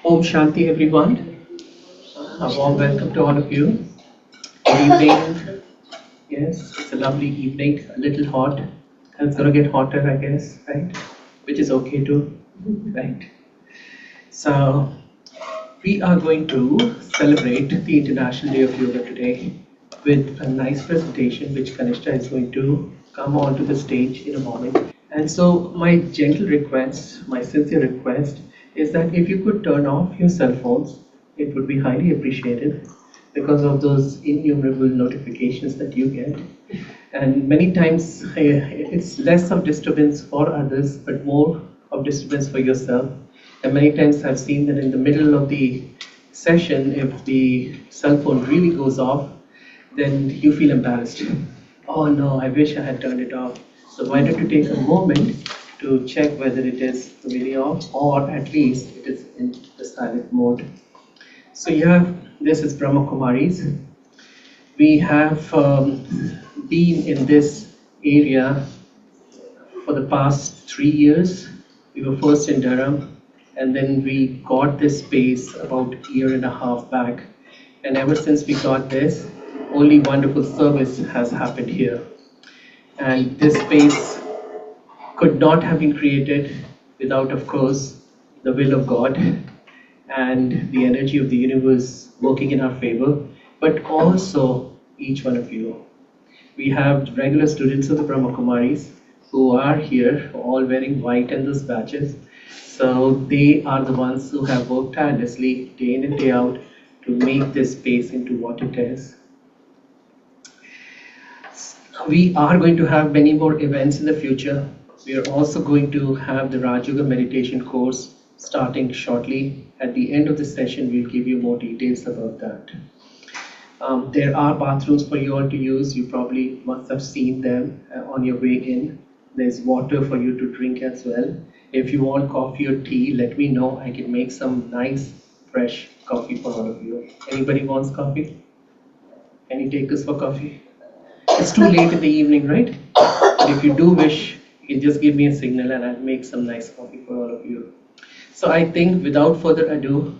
Om Shanti, everyone. A warm welcome to all of you. Good evening. Yes, it's a lovely evening. A little hot. And it's gonna get hotter, I guess, right? Which is okay too, right? So we are going to celebrate the International Day of Yoga today with a nice presentation which Kanishta is going to come onto the stage in a moment. And so my gentle request, my sincere request is that if you could turn off your cell phones, it would be highly appreciated because of those innumerable notifications that you get. And many times it's less of disturbance for others, but more of disturbance for yourself. And many times I've seen that in the middle of the session, if the cell phone really goes off, then you feel embarrassed. Oh no, I wish I had turned it off. So why don't you take a moment to check whether it is really off or at least it is in the silent mode. So yeah, this is Brahma Kumaris. We have been in this area for the past 3 years. We were first in Durham, and then we got this space about a year and a half back. And ever since we got this, only wonderful service has happened here. And this space could not have been created without, of course, the will of God and the energy of the universe working in our favor, but also each one of you. We have regular students of the Brahma Kumaris who are here, all wearing white and those badges. So they are the ones who have worked tirelessly day in and day out to make this space into what it is. We are going to have many more events in the future. We are also going to have the Raj Yoga meditation course starting shortly. At the end of the session, we'll give you more details about that. There are bathrooms for you all to use. You probably must have seen them on your way in. There's water for you to drink as well. If you want coffee or tea, let me know. I can make some nice, fresh coffee for all of you. Anybody wants coffee? Any takers for coffee? It's too late in the evening, right? But if you do wish, you can just give me a signal and I'll make some nice coffee for all of you. So I think without further ado,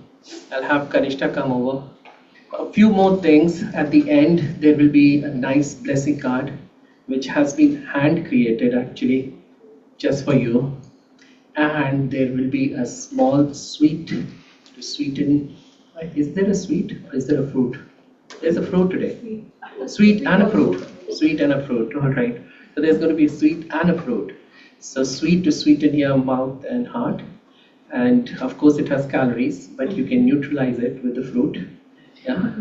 I'll have Kanishta come over. A few more things. At the end, there will be a nice blessing card which has been hand created actually just for you. And there will be a small sweet to sweeten. Is there a sweet or is there a fruit? There's a fruit today. Sweet and a fruit. Sweet and a fruit. All right. So there's going to be a sweet and a fruit. So sweet to sweeten your mouth and heart. And of course it has calories, but you can neutralize it with the fruit. Yeah.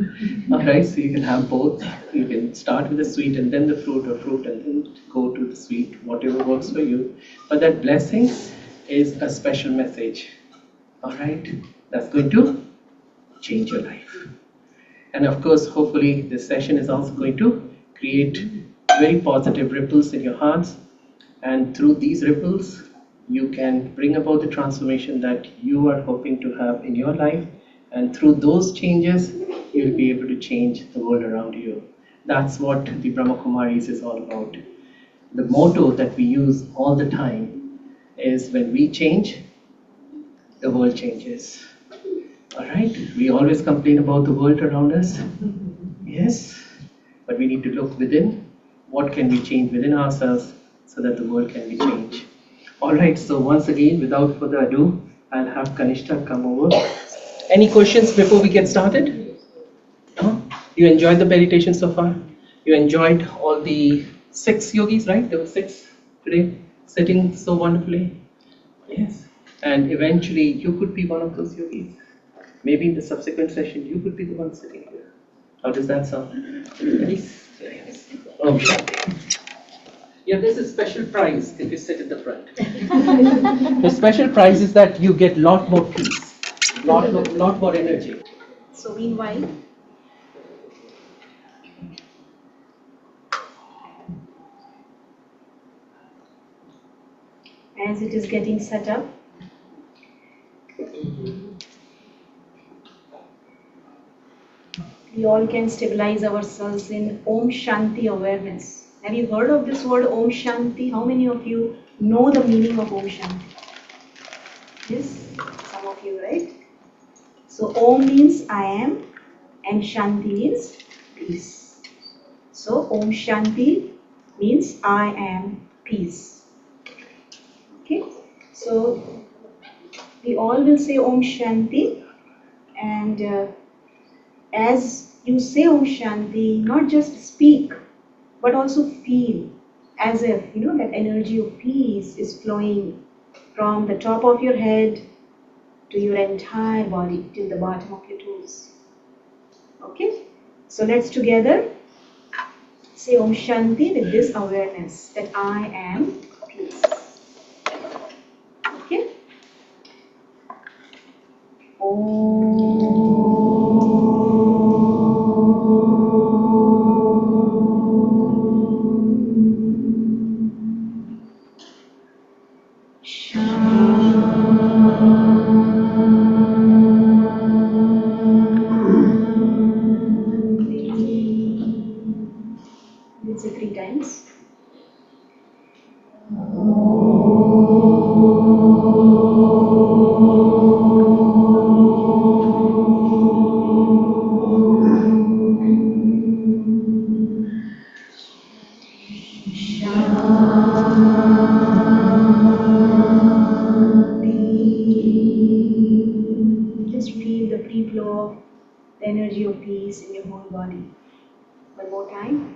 All right. So you can have both. You can start with the sweet and then the fruit, or fruit and then go to the sweet, whatever works for you. But that blessing is a special message. All right. That's going to change your life. And of course, hopefully, this session is also going to create very positive ripples in your hearts. And through these ripples, you can bring about the transformation that you are hoping to have in your life. And through those changes, you'll be able to change the world around you. That's what the Brahma Kumaris is all about. The motto that we use all the time is when we change, the world changes. All right, we always complain about the world around us. Yes, but we need to look within. What can we change within ourselves so that the world can be changed? All right, so once again, without further ado, I'll have Kanishta come over. Any questions before we get started? No? You enjoyed the meditation so far? You enjoyed all the 6 yogis, right? There were 6 today, sitting so wonderfully. Yes, and eventually you could be one of those yogis. Maybe in the subsequent session, you could be the one sitting here. How does that sound? Nice. Nice. Oh, yeah, there's a special prize if you sit at the front. The special prize is that you get lot more peace, lot more energy. So meanwhile, as it is getting set up, we all can stabilize ourselves in Om Shanti awareness. Have you heard of this word Om Shanti? How many of you know the meaning of Om Shanti? Yes, some of you, right? So Om means I am and Shanti means peace. So Om Shanti means I am peace. Okay, so we all will say Om Shanti, and as you say Om Shanti, not just speak but also feel as if that energy of peace is flowing from the top of your head to your entire body till the bottom of your toes. Okay, so let's together say Om Shanti with this awareness that I am peace. Okay, let's say 3 times. Just feel the free flow of the energy of peace in your whole body. One more time.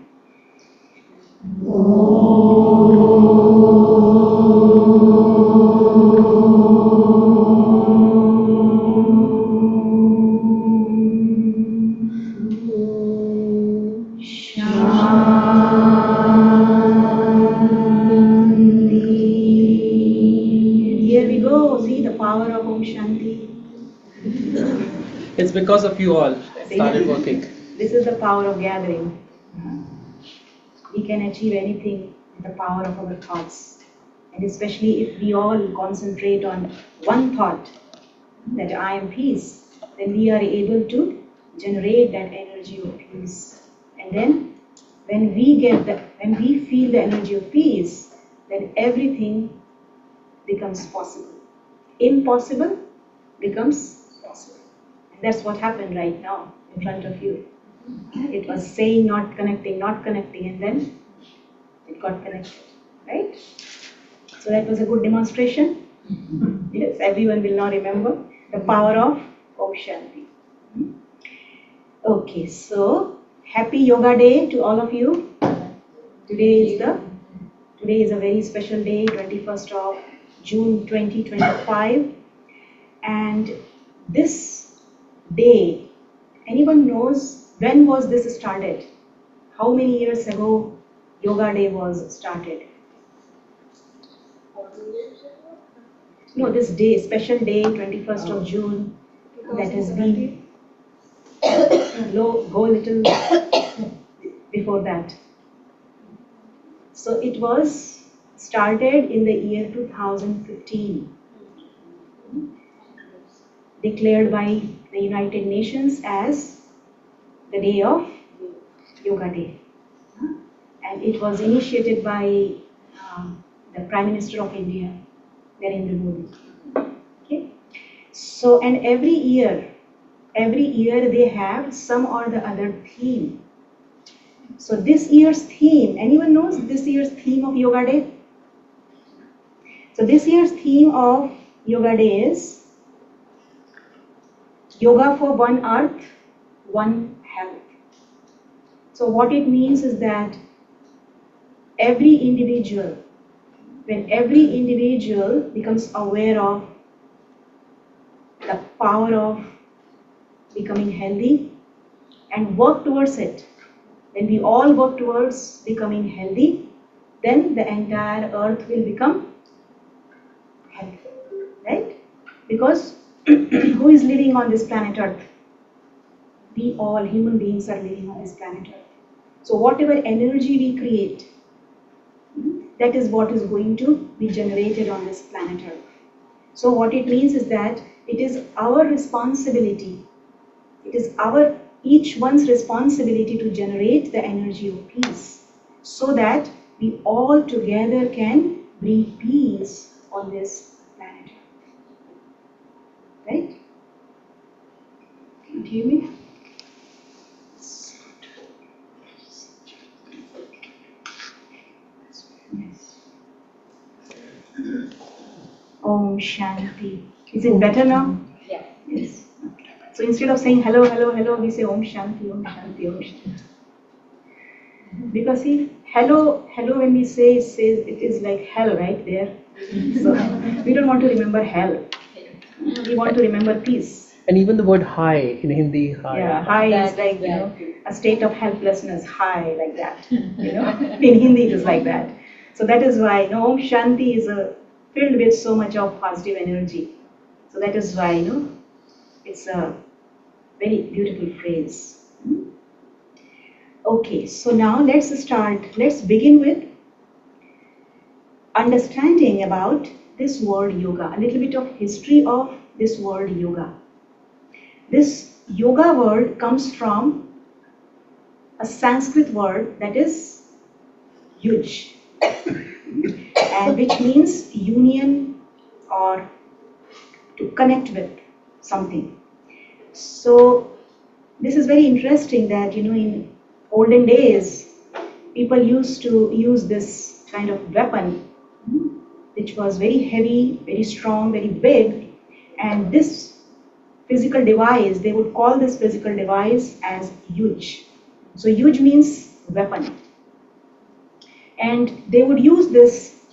Here we go. See the power of Om Shanti. It's because of you all it started working. This is the power of gathering. We can achieve anything with the power of our thoughts. And especially if we all concentrate on one thought, that I am peace, then we are able to generate that energy of peace. And then when we feel the energy of peace, then everything becomes possible. Impossible becomes possible. And that's what happened right now in front of you. It was saying not connecting, and then it got connected, right? So that was a good demonstration. Yes, everyone will now remember the power of Om Shanti. Okay, so happy Yoga Day to all of you. Today is a very special day, 21st of June 2025, and this day, anyone knows when was this started? How many years ago Yoga Day was started? No, this day, special day, 21st of June, that has been go a little before that. So it was started in the year 2015, declared by the United Nations as the day of Yoga Day. And it was initiated by the Prime Minister of India, Narendra Modi. Okay. So, and every year they have some or the other theme. So this year's theme, anyone knows this year's theme of Yoga Day? So this year's theme of Yoga Day is Yoga for One Earth, One Health. So what it means is that every individual, when every individual becomes aware of the power of becoming healthy and work towards it, when we all work towards becoming healthy, then the entire earth will become healthy, right? Because who is living on this planet earth? We all human beings are living on this planet earth. So whatever energy we create, that is what is going to be generated on this planet earth. So what it means is that it is our responsibility, it is each one's responsibility to generate the energy of peace, so that we all together can bring peace on this planet. Right? give me? Yes. Om Shanti. Is it better now? Yeah. Yes. So instead of saying hello, hello, hello, we say Om Shanti, Om Shanti, Om Shanti. Because see, hello, hello, when we say, it says it is like hell right there. So we don't want to remember hell. We want to remember peace. And even the word hi in Hindi, hi. Yeah, hi is That like, is you know, bad too. a state of helplessness, hi, like that. You know, in Hindi it is like that. So that is why, you know, Om Shanti is filled with so much of positive energy. So that is why, you know, it's a very beautiful phrase. Okay, so now let's start. Let's begin with understanding about this word yoga, a little bit of history of this word yoga. This yoga word comes from a Sanskrit word that is yuj, and which means union or to connect with something. So this is very interesting that, you know, in olden days, people used to use this kind of weapon, which was very heavy, very strong, very big, and this physical device, they would call this physical device as yuj. So yuj means weapon. And they would use this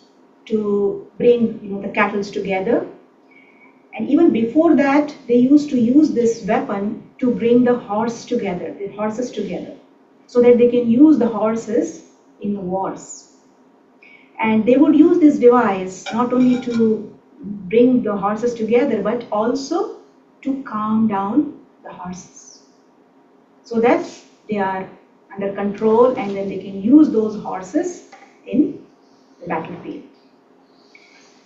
to bring, you know, the cattle together. And even before that, they used to use this weapon to bring the horses together, so that they can use the horses in the wars. And they would use this device not only to bring the horses together, but also to calm down the horses, so that they are under control and then they can use those horses in the battlefield.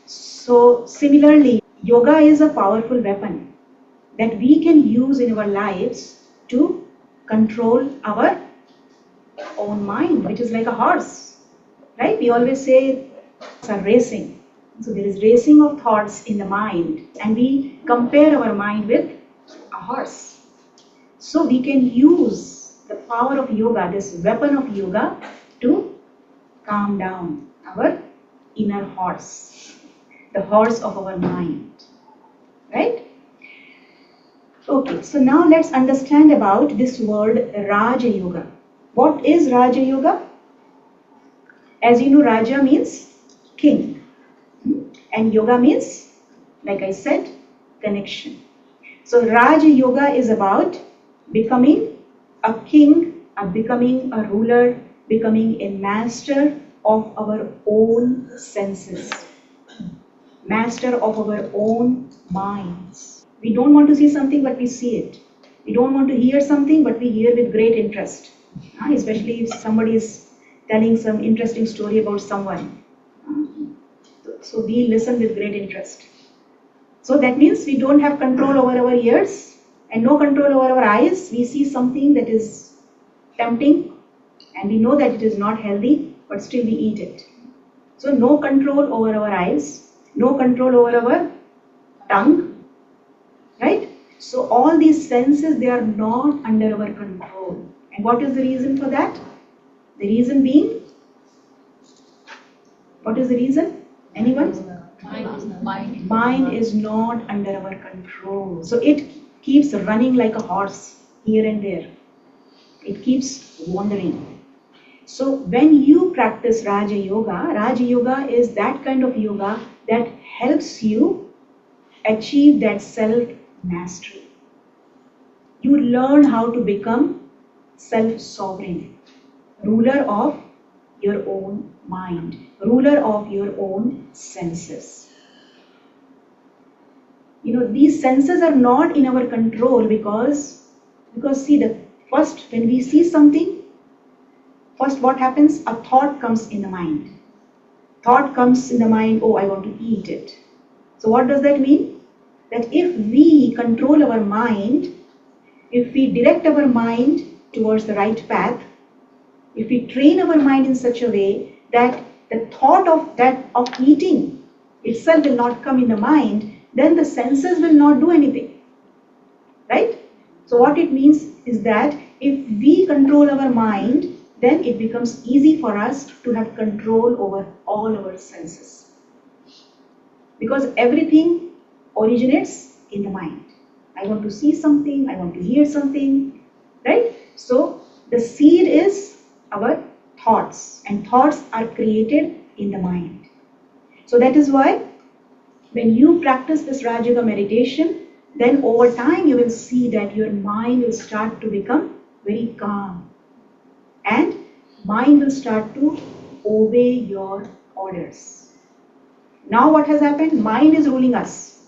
So similarly, yoga is a powerful weapon that we can use in our lives to control our own mind, which is like a horse, right? We always say it's a racing. So there is racing of thoughts in the mind, and we compare our mind with a horse. So we can use the power of yoga, this weapon of yoga, to calm down our inner horse, the horse of our mind, right? Okay, so now let's understand about this word Raja Yoga. What is Raja Yoga? As you know, Raja means king, and yoga means, like I said, connection. So Raja Yoga is about becoming a king, becoming a ruler, becoming a master of our own senses, master of our own minds. We don't want to see something, but we see it. We don't want to hear something, but we hear with great interest, especially if somebody is telling some interesting story about someone. So we listen with great interest. So that means we don't have control over our ears and no control over our eyes. We see something that is tempting and we know that it is not healthy, but still we eat it. So no control over our eyes, no control over our tongue, right? So all these senses, they are not under our control. And what is the reason for that? The reason being, what is the reason? Anyone? Mind is not under our control. So it keeps running like a horse here and there. It keeps wandering. So when you practice Raja Yoga is that kind of yoga that helps you achieve that self-mastery. You learn how to become self-sovereign, ruler of your own mind, ruler of your own senses. You know, these senses are not in our control because see, the first, when we see something, first what happens? A thought comes in the mind. Thought comes in the mind, oh, I want to eat it. So what does that mean? That if we control our mind, if we direct our mind towards the right path, if we train our mind in such a way that the thought of eating itself will not come in the mind, then the senses will not do anything, right? So what it means is that if we control our mind, then it becomes easy for us to have control over all our senses. Because everything originates in the mind. I want to see something, I want to hear something, right? So the seed is our thoughts, and thoughts are created in the mind. So that is why when you practice this Raj Yoga meditation, then over time you will see that your mind will start to become very calm, and mind will start to obey your orders. Now what has happened? Mind is ruling us.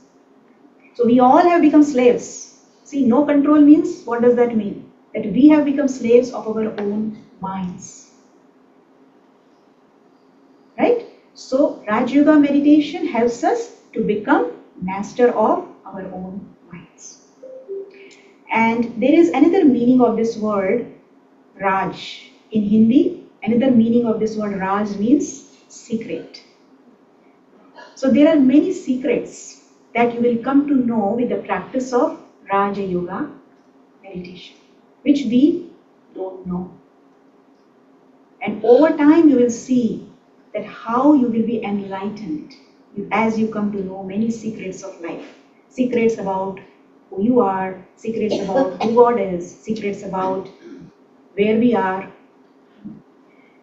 So we all have become slaves. See, no control means, what does that mean? That we have become slaves of our own minds. Right? So Raj Yoga meditation helps us to become master of our own minds. And there is another meaning of this word Raj. In Hindi, another meaning of this word Raj means secret. So there are many secrets that you will come to know with the practice of Raja Yoga meditation, which we don't know. And over time you will see that how you will be enlightened as you come to know many secrets of life. Secrets about who you are, secrets about who God is, secrets about where we are,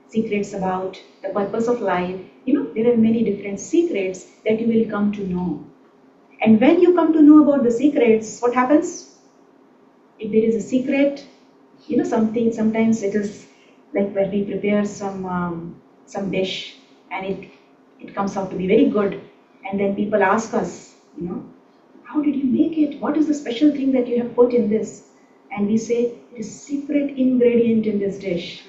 secrets about the purpose of life. There are many different secrets that you will come to know. And when you come to know about the secrets, what happens? If there is a secret, sometimes it is like when we prepare some dish and it comes out to be very good, and then people ask us, how did you make it? What is the special thing that you have put in this? And we say, it is secret ingredient in this dish,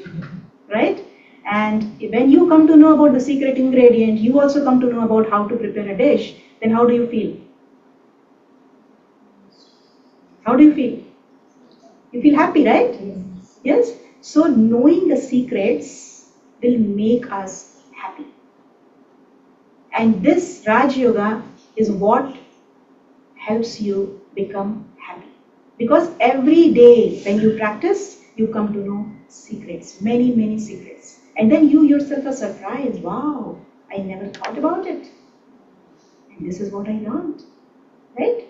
right? And when you come to know about the secret ingredient, you also come to know about how to prepare a dish, then how do you feel? How do you feel? You feel happy, right? Yes? So knowing the secrets will make us happy. And this Raj Yoga is what helps you become happy. Because every day when you practice, you come to know secrets, many, many secrets. And then you yourself are surprised, wow, I never thought about it. And this is what I learned, right?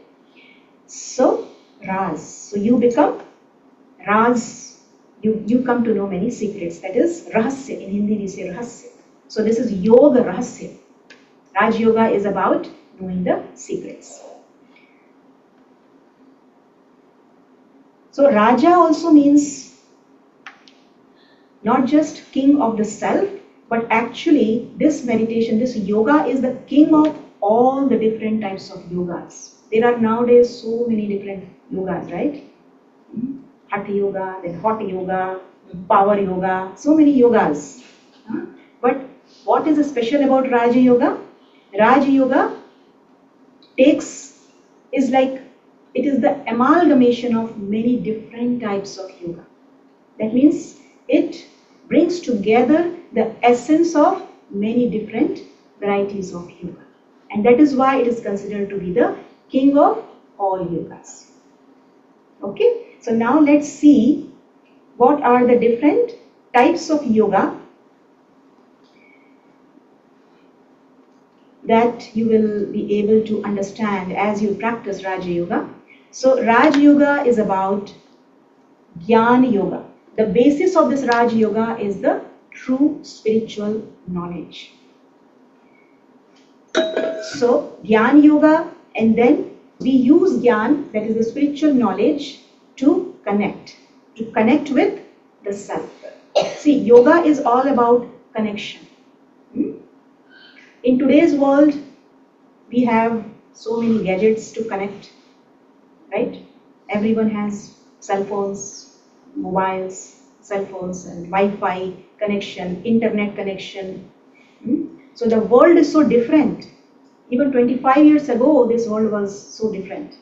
So, Raj. So you become Raj, you come to know many secrets. That is Rahasya. In Hindi we say Rahasya. So this is Yoga Rahasya. Raj Yoga is about knowing the secrets. So Raja also means not just king of the self, but actually this meditation, this yoga is the king of all the different types of yogas. There are nowadays so many different yogas, right? Hatha yoga, then hot yoga, power yoga, so many yogas. But what is special about Raja Yoga? Raja Yoga is like, it is the amalgamation of many different types of yoga. That means it brings together the essence of many different varieties of yoga. And that is why it is considered to be the king of all yogas. Okay, so now let's see what are the different types of yoga that you will be able to understand as you practice Raja Yoga. So Raj Yoga is about Jnana Yoga. The basis of this Raj Yoga is the true spiritual knowledge. So Jnana Yoga, and then we use Jnana, that is the spiritual knowledge, to connect with the self. See, yoga is all about connection. In today's world, we have so many gadgets to connect, right? Everyone has cell phones, mobiles, cell phones, and Wi-Fi connection, internet connection. So the world is so different. Even 25 years ago, this world was so different.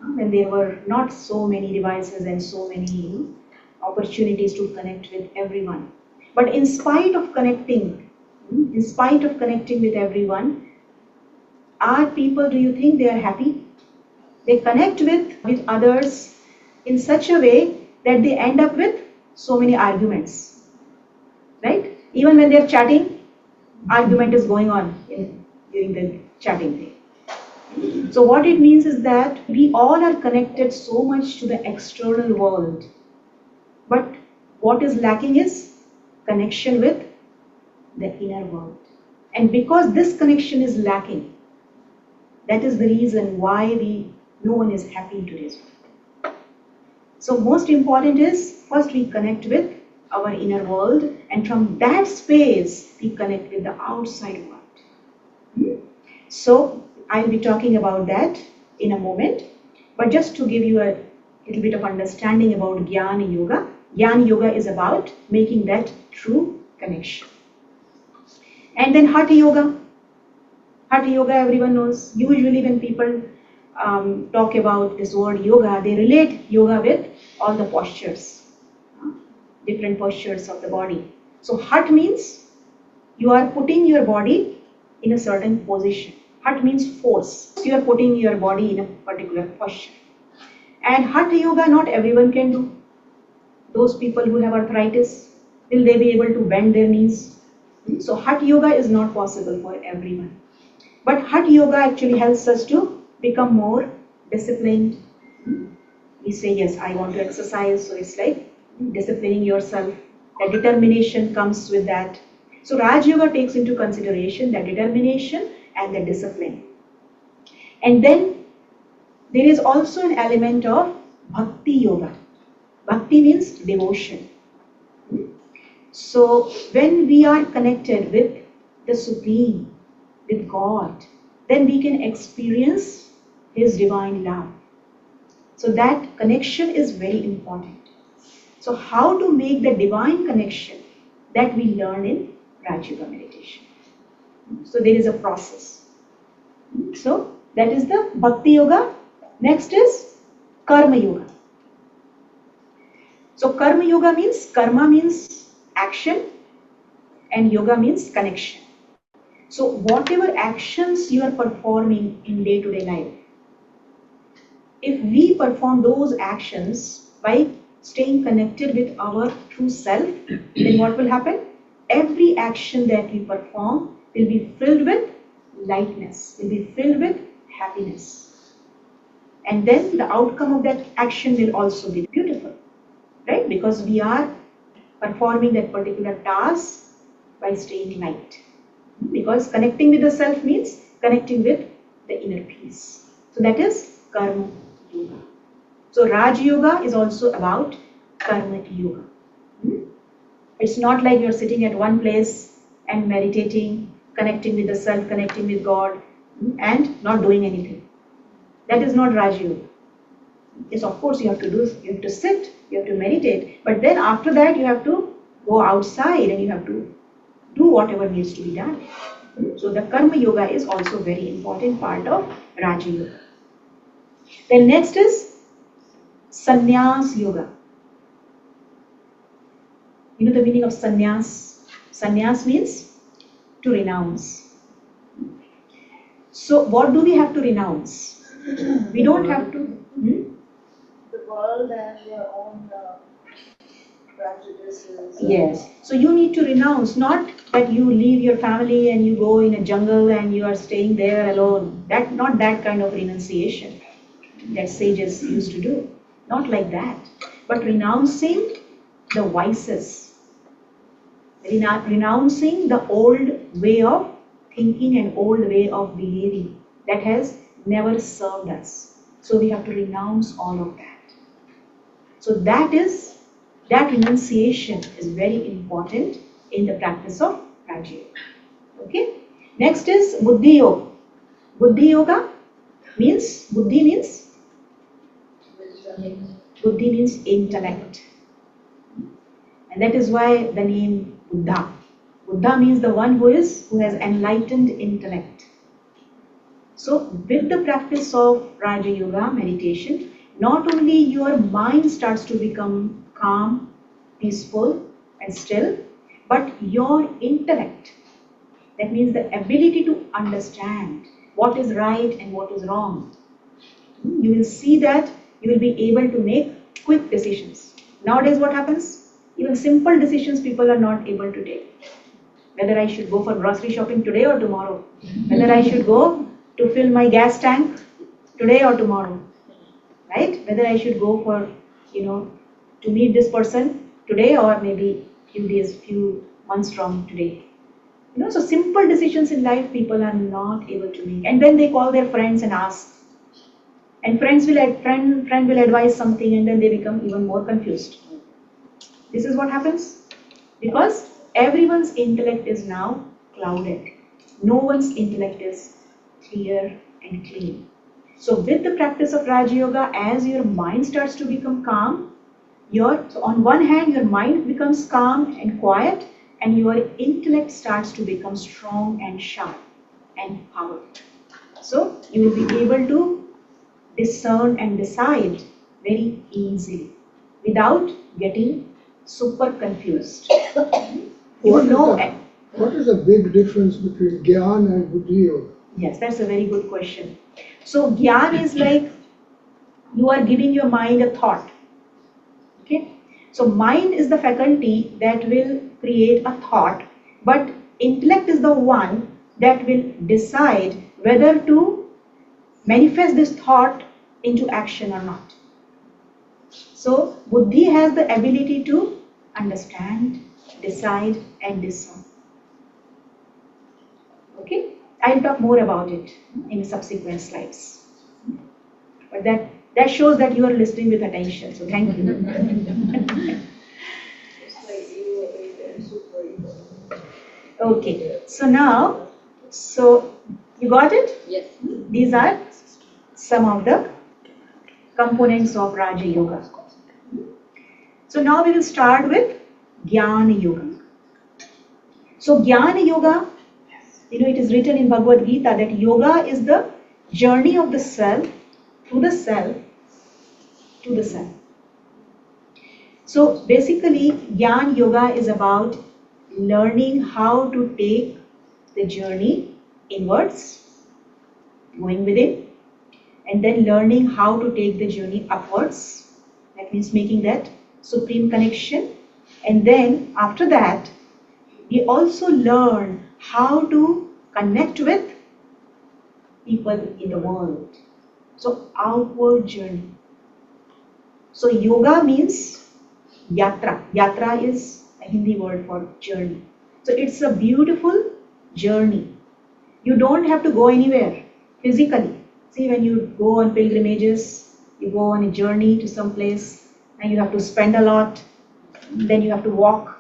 When there were not so many devices and so many opportunities to connect with everyone. But in spite of connecting with everyone, are people, do you think they are happy? They connect with others in such a way that they end up with so many arguments, right? Even when they're chatting, argument is going on during the chatting day. So what it means is that we all are connected so much to the external world, but what is lacking is connection with the inner world. And because this connection is lacking, that is the reason why no one is happy in today's world. So most important is first we connect with our inner world, and from that space we connect with the outside world. So I'll be talking about that in a moment, but just to give you a little bit of understanding about Jnana Yoga. Jnana Yoga is about making that true connection. And then Hatha Yoga. Hatha Yoga everyone knows. Usually when people talk about this word yoga, they relate yoga with all the postures, different postures of the body. So Hatha means you are putting your body in a certain position. Hatha means force. You are putting your body in a particular posture. And Hatha Yoga not everyone can do. Those people who have arthritis, will they be able to bend their knees? So Hatha Yoga is not possible for everyone. But Hatha Yoga actually helps us to become more disciplined. We say, yes, I want to exercise, so it's like disciplining yourself. The determination comes with that. So Raj Yoga takes into consideration the determination and the discipline. And then there is also an element of Bhakti Yoga. Bhakti means devotion. So when we are connected with the Supreme, with God, then we can experience His divine love. So that connection is very important. So how to make the divine connection, that we learn in Raj Yoga meditation. So there is a process. So that is the Bhakti Yoga. Next is Karma Yoga. So Karma Yoga means action, and yoga means connection. So whatever actions you are performing in day-to-day life, if we perform those actions by staying connected with our true self, then what will happen? Every action that we perform will be filled with lightness, will be filled with happiness. And then the outcome of that action will also be beautiful, right? Because we are performing that particular task by staying light. Because connecting with the self means connecting with the inner peace. So that is Karma Yoga. So Raj Yoga is also about Karma Yoga. It's not like you're sitting at one place and meditating, connecting with the self, connecting with God, and not doing anything. That is not Raj Yoga. Yes, of course you have to sit, you have to meditate, but then after that you have to go outside and you have to do whatever needs to be done. So the Karma Yoga is also a very important part of Raja Yoga. Then next is Sannyas Yoga. You know the meaning of sannyas? Sannyas means to renounce. So what do we have to renounce? We don't have to... The world and your own prejudices. Yes. So you need to renounce, not that you leave your family and you go in a jungle and you are staying there alone. Not that kind of renunciation that sages used to do. Not like that. But renouncing the vices. Renouncing the old way of thinking and old way of behaving that has never served us. So we have to renounce all of that. So that renunciation is very important in the practice of Raja Yoga. Okay. Next is Buddhi Yoga. Buddhi Yoga means, Buddhi means intellect. And that is why the name Buddha. Buddha means the one who has enlightened intellect. So with the practice of Raja Yoga meditation, not only your mind starts to become calm, peaceful and still, but your intellect, that means the ability to understand what is right and what is wrong. You will see that you will be able to make quick decisions. Nowadays what happens? Even simple decisions people are not able to take. Whether I should go for grocery shopping today or tomorrow. Whether I should go to fill my gas tank today or tomorrow. Right? Whether I should go for, to meet this person today or maybe few months from today. So simple decisions in life people are not able to make. And then they call their friends and ask. And friend will advise something and then they become even more confused. This is what happens because everyone's intellect is now clouded. No one's intellect is clear and clean. So with the practice of Raja Yoga, as your mind starts to become calm, so on one hand your mind becomes calm and quiet and your intellect starts to become strong and sharp and powerful. So you will be able to discern and decide very easily without getting super confused. What is the big difference between Gyan and Buddhi Yoga? Yes, that's a very good question. So Gyan is like you are giving your mind a thought. Okay? So mind is the faculty that will create a thought, but intellect is the one that will decide whether to manifest this thought into action or not. So Buddhi has the ability to understand, decide and discern. Okay? I'll talk more about it in subsequent slides. But that shows that you are listening with attention. So thank you. Okay. So you got it? Yes. These are some of the components of Raja Yoga. So now we will start with Jnana Yoga. So Jnana Yoga, it is written in Bhagavad Gita that yoga is the journey of the self to the self to the self. So basically Jnana Yoga is about learning how to take the journey inwards, going within, and then learning how to take the journey upwards. That means making that supreme connection. And then after that, we also learn how to connect with people in the world. So outward journey. So yoga means yatra. Yatra is a Hindi word for journey. So it's a beautiful journey. You don't have to go anywhere physically. See, when you go on pilgrimages, you go on a journey to some place and you have to spend a lot, then you have to walk,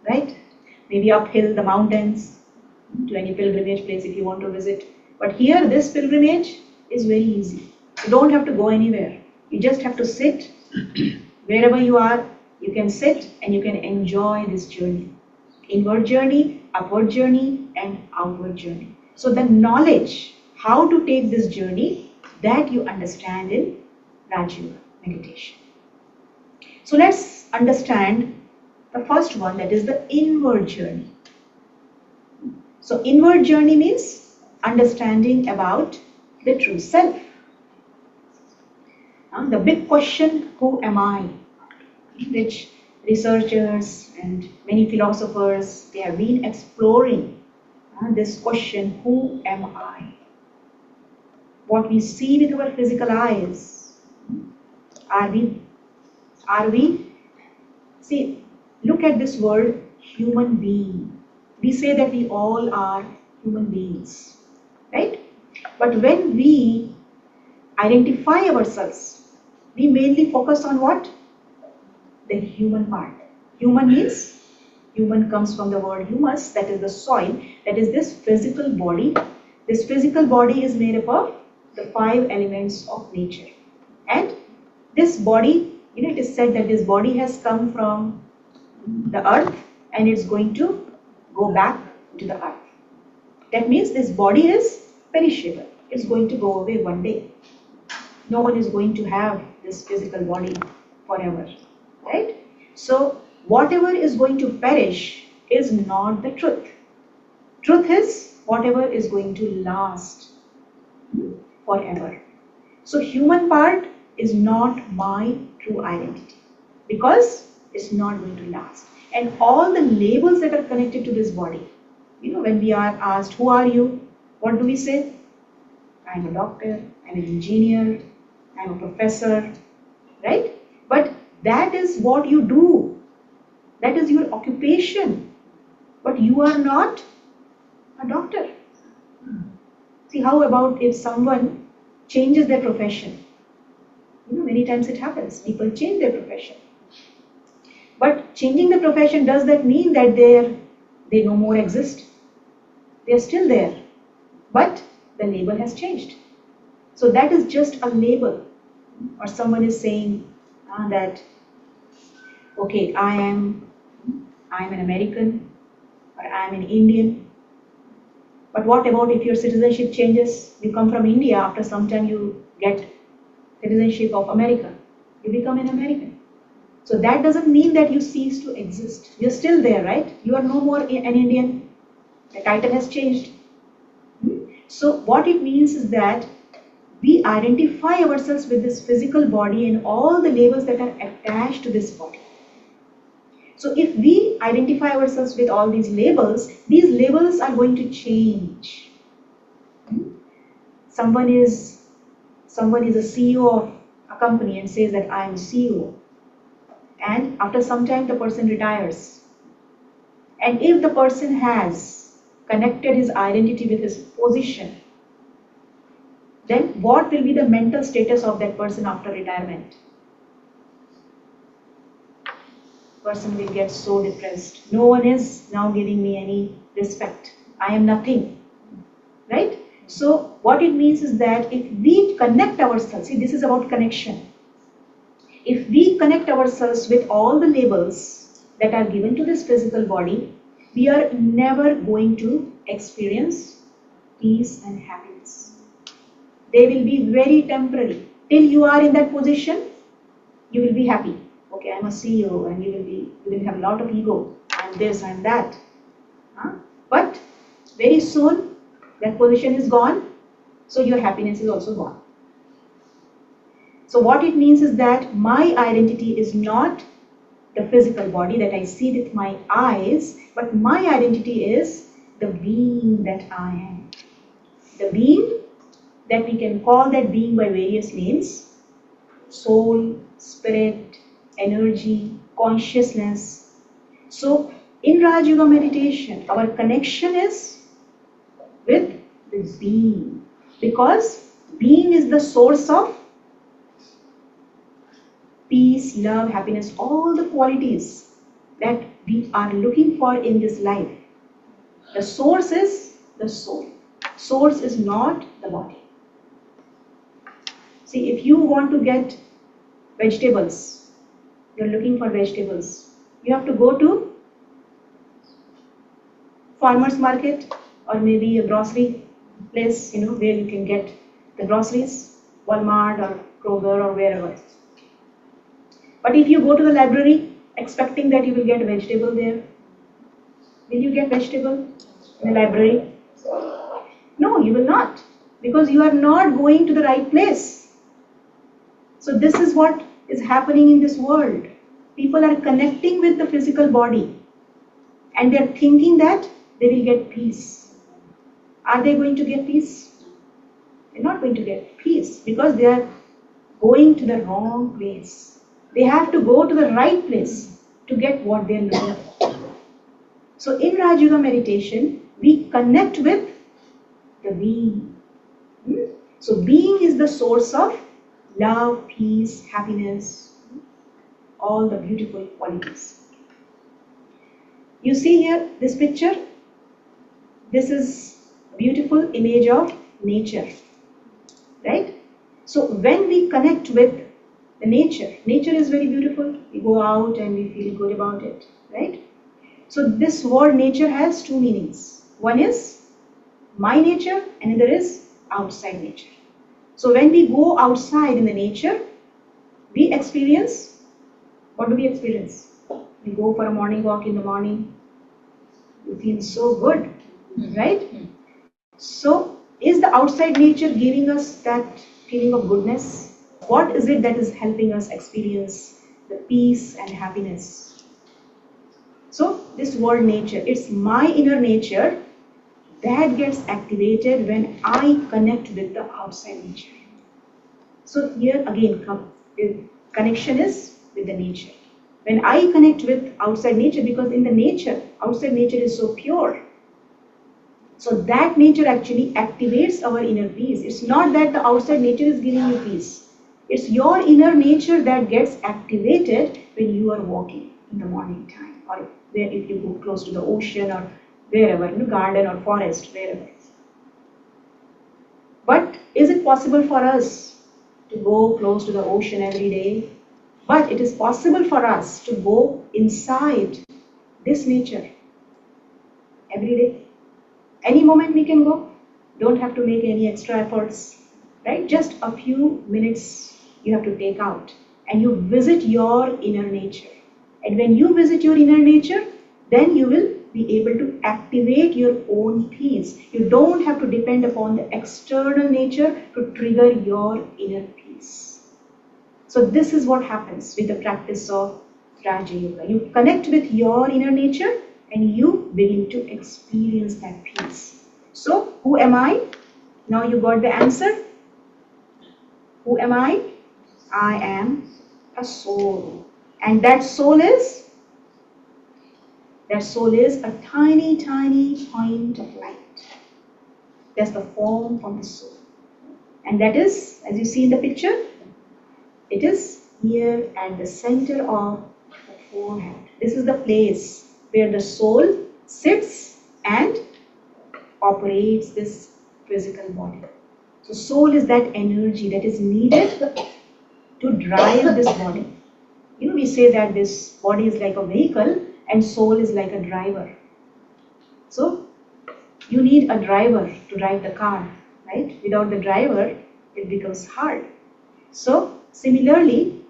right? Maybe uphill the mountains to any pilgrimage place if you want to visit. But here, this pilgrimage is very easy. You don't have to go anywhere. You just have to sit wherever you are. You can sit and you can enjoy this journey. Inward journey, upward journey, and outward journey. So the knowledge how to take this journey, that you understand in Raja Yoga meditation. So let's understand the first one, that is the inward journey. So inward journey means understanding about the true self. The big question, who am I? Which researchers and many philosophers, they have been exploring this question, who am I? What we see with our physical eyes, are we, see, look at this word, human being. We say that we all are human beings, right? But when we identify ourselves, we mainly focus on what? The human part. Human means, human comes from the word humus, that is the soil, that is this physical body. This physical body is made up of the 5 elements of nature. And this body, it is said that this body has come from the earth and it's going to go back to the earth. That means this body is perishable. It's going to go away one day. No one is going to have this physical body forever, right? So whatever is going to perish is not the truth. Truth is whatever is going to last forever. So human part is not my true identity, because it's not going to last. And all the labels that are connected to this body, when we are asked, who are you? What do we say? I'm a doctor, I'm an engineer, I'm a professor, right? But that is what you do. That is your occupation. But you are not a doctor. See, how about if someone changes their profession? Many times it happens. People change their profession. But changing the profession, does that mean that they no more exist? They are still there. But the label has changed. So that is just a label. Or someone is saying that, okay, I'm an American, or I'm an Indian. But what about if your citizenship changes? You come from India, after some time you get citizenship of America. You become an American. So that doesn't mean that you cease to exist. You're still there, right? You are no more an Indian. The title has changed. So what it means is that we identify ourselves with this physical body and all the labels that are attached to this body. So if we identify ourselves with all these labels are going to change. Someone is a CEO of a company and says that I am CEO. And after some time the person retires. And if the person has connected his identity with his position, then what will be the mental status of that person after retirement? Person will get so depressed. No one is now giving me any respect. I am nothing. Right? So what it means is that if we connect ourselves, see, this is about connection. If we connect ourselves with all the labels that are given to this physical body, we are never going to experience peace and happiness. They will be very temporary. Till you are in that position, you will be happy. Okay, I'm a CEO, and you will have a lot of ego. I'm this, I'm that. But very soon, that position is gone, so your happiness is also gone. So what it means is that my identity is not the physical body that I see with my eyes, but my identity is the being that I am. The being that we can call that being by various names: soul, spirit, energy, consciousness. So in Raj Yoga meditation, our connection is with this being, because being is the source of peace, love, happiness, all the qualities that we are looking for in this life. The source is the soul. Source is not the body. See, if you want to get vegetables, you're looking for vegetables, you have to go to farmer's market or maybe a grocery place, where you can get the groceries, Walmart or Kroger or wherever. But if you go to the library expecting that you will get a vegetable there, will you get vegetable in the library? No, you will not, because you are not going to the right place. So this is what is happening in this world. People are connecting with the physical body and they are thinking that they will get peace. Are they going to get peace? They're not going to get peace, because they are going to the wrong place. They have to go to the right place to get what they are looking for. So in Raj Yoga meditation, we connect with the being. So being is the source of love, peace, happiness, all the beautiful qualities. You see here this picture? This is a beautiful image of nature, right? So when we connect with the nature is very beautiful. We go out and we feel good about it, right? So this word nature has two meanings. One is my nature, and another is outside nature. So when we go outside in the nature, we experience, what do we experience? We go for a morning walk in the morning, you feel so good, right? So is the outside nature giving us that feeling of goodness? What is it that is helping us experience the peace and happiness? So this word nature, it's my inner nature that gets activated when I connect with the outside nature. So here again, connection is with the nature. When I connect with outside nature, because in the nature, outside nature is so pure. So that nature actually activates our inner peace. It's not that the outside nature is giving you peace. It's your inner nature that gets activated when you are walking in the morning time, or where if you go close to the ocean or wherever, in the garden or forest, wherever. But is it possible for us to go close to the ocean every day? But it is possible for us to go inside this nature every day. Any moment we can go. Don't have to make any extra efforts, right? Just a few minutes you have to take out and you visit your inner nature. And when you visit your inner nature, then you will be able to activate your own peace. You don't have to depend upon the external nature to trigger your inner peace. So this is what happens with the practice of Raja Yoga. You connect with your inner nature and you begin to experience that peace. So who am I? Now you got the answer. Who am I? I am a soul. And that soul is a tiny, tiny point of light. That's the form of the soul. And that is, as you see in the picture, it is here at the center of the forehead. This is the place where the soul sits and operates this physical body. So soul is that energy that is needed to drive this body. You know, we say that this body is like a vehicle and soul is like a driver. So you need a driver to drive the car, right? Without the driver, it becomes hard. So similarly,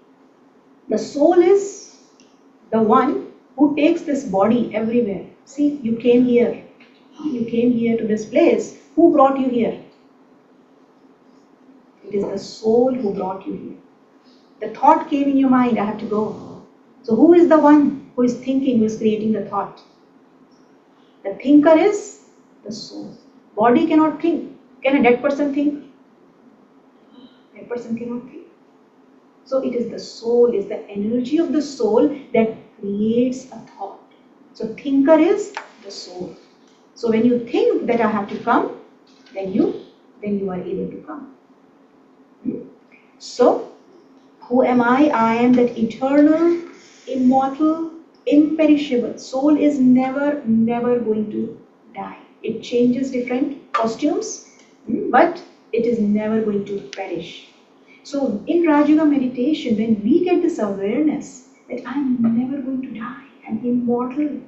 the soul is the one who takes this body everywhere. See, you came here. You came here to this place. Who brought you here? It is the soul who brought you here. The thought came in your mind, I have to go. So who is the one who is thinking, who is creating the thought? The thinker is the soul. Body cannot think. Can a dead person think? Dead person cannot think. So it is the soul, is the energy of the soul that creates a thought. So thinker is the soul. So when you think that I have to come, then you are able to come. So who am I? I am that eternal, immortal, imperishable. Soul is never going to die. It changes different costumes, but it is never going to perish. So in Raja Yoga meditation, when we get this awareness that I'm never going to die, I'm immortal.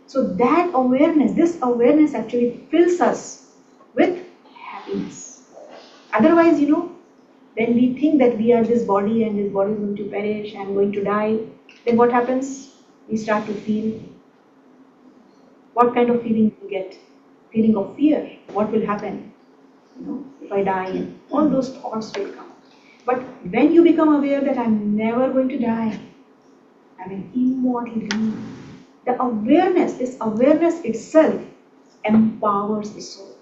So that awareness, this awareness actually fills us with happiness. Otherwise, when we think that we are this body and this body is going to perish, I'm going to die, then what happens? We start to feel, what kind of feeling we get? Feeling of fear. What will happen? If I die, and all those thoughts will come. But when you become aware that I'm never going to die, I'm an immortal being, the awareness, this awareness itself empowers the soul.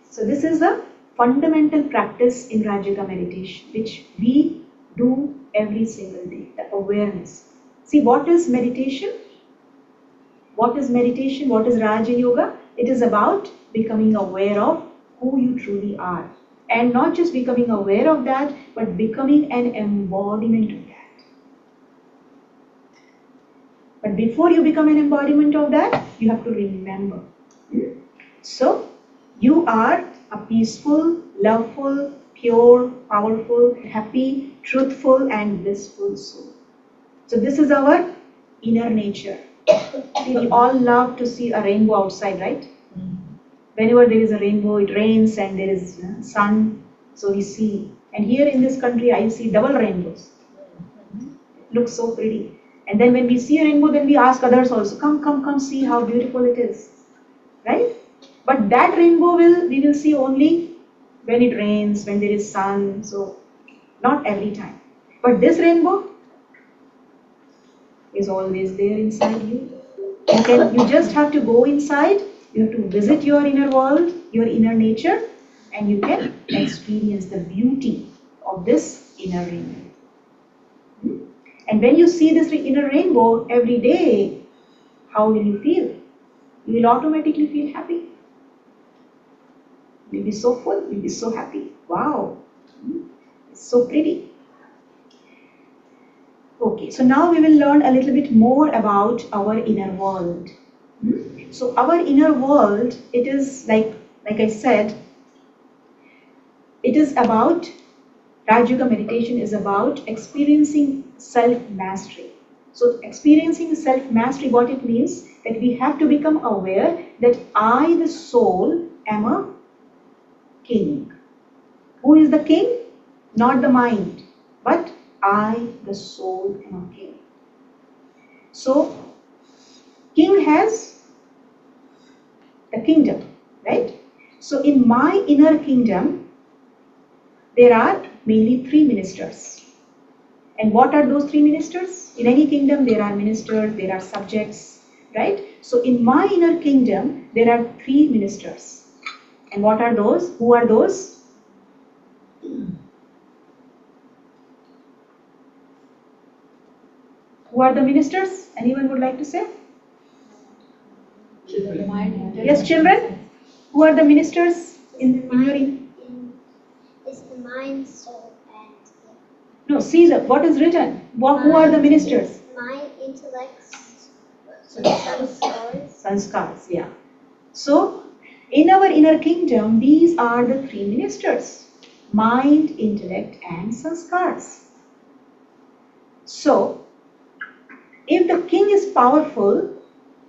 So this is a fundamental practice in Raja Yoga meditation, which we do every single day, the awareness. See, what is meditation? What is meditation? What is Raja Yoga? It is about becoming aware of who you truly are. And not just becoming aware of that, but becoming an embodiment of that. But before you become an embodiment of that, you have to remember. So, you are a peaceful, loveful, pure, powerful, happy, truthful and blissful soul. So this is our inner nature. See, we all love to see a rainbow outside, right? Whenever there is a rainbow, it rains and there is sun, so we see. And here in this country, I see double rainbows. It looks so pretty. And then when we see a rainbow, then we ask others also, come, see how beautiful it is. Right? But that rainbow we will see only when it rains, when there is sun, so not every time. But this rainbow is always there inside you. You just have to go inside, you have to visit your inner world, your inner nature, and you can experience the beauty of this inner rainbow. And when you see this inner rainbow every day, how will you feel? You will automatically feel happy. You'll be so full, you'll be so happy. Wow, it's so pretty. Okay, so now we will learn a little bit more about our inner world. So our inner world, it is like I said, it is about, Raj Yoga meditation is about experiencing self-mastery. So experiencing self-mastery, what it means, that we have to become aware that I, the soul, am a king. Who is the king? Not the mind, but I, the soul, am a king. So, king has the kingdom, right? So, in my inner kingdom, there are mainly 3 ministers. And what are those 3 ministers? In any kingdom, there are ministers, there are subjects, right? So, in my inner kingdom, there are 3 ministers. And what are those? Who are those? Who are the ministers? Anyone would like to say? Yes, children? Who are the ministers in your... It's the mind, soul, and No, see what is written. Who are the ministers? mind, intellect, sanskars. Sanskars, yeah. So, in our inner kingdom, these are the 3 ministers. Mind, intellect, and sanskars. So, if the king is powerful,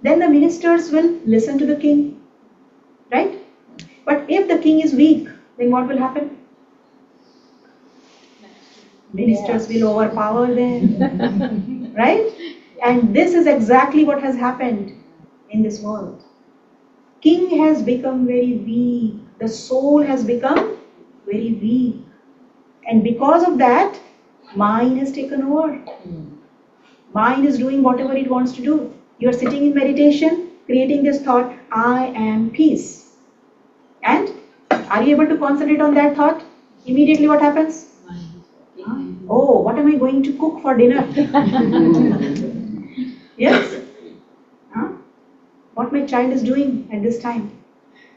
then the ministers will listen to the king, right? But if the king is weak, then what will happen? Ministers will overpower them, right? And this is exactly what has happened in this world. King has become very weak. The soul has become very weak. And because of that, mind has taken over. Mind is doing whatever it wants to do. You are sitting in meditation, creating this thought, I am peace. And are you able to concentrate on that thought? Immediately what happens? Oh, what am I going to cook for dinner? Yes? What my child is doing at this time?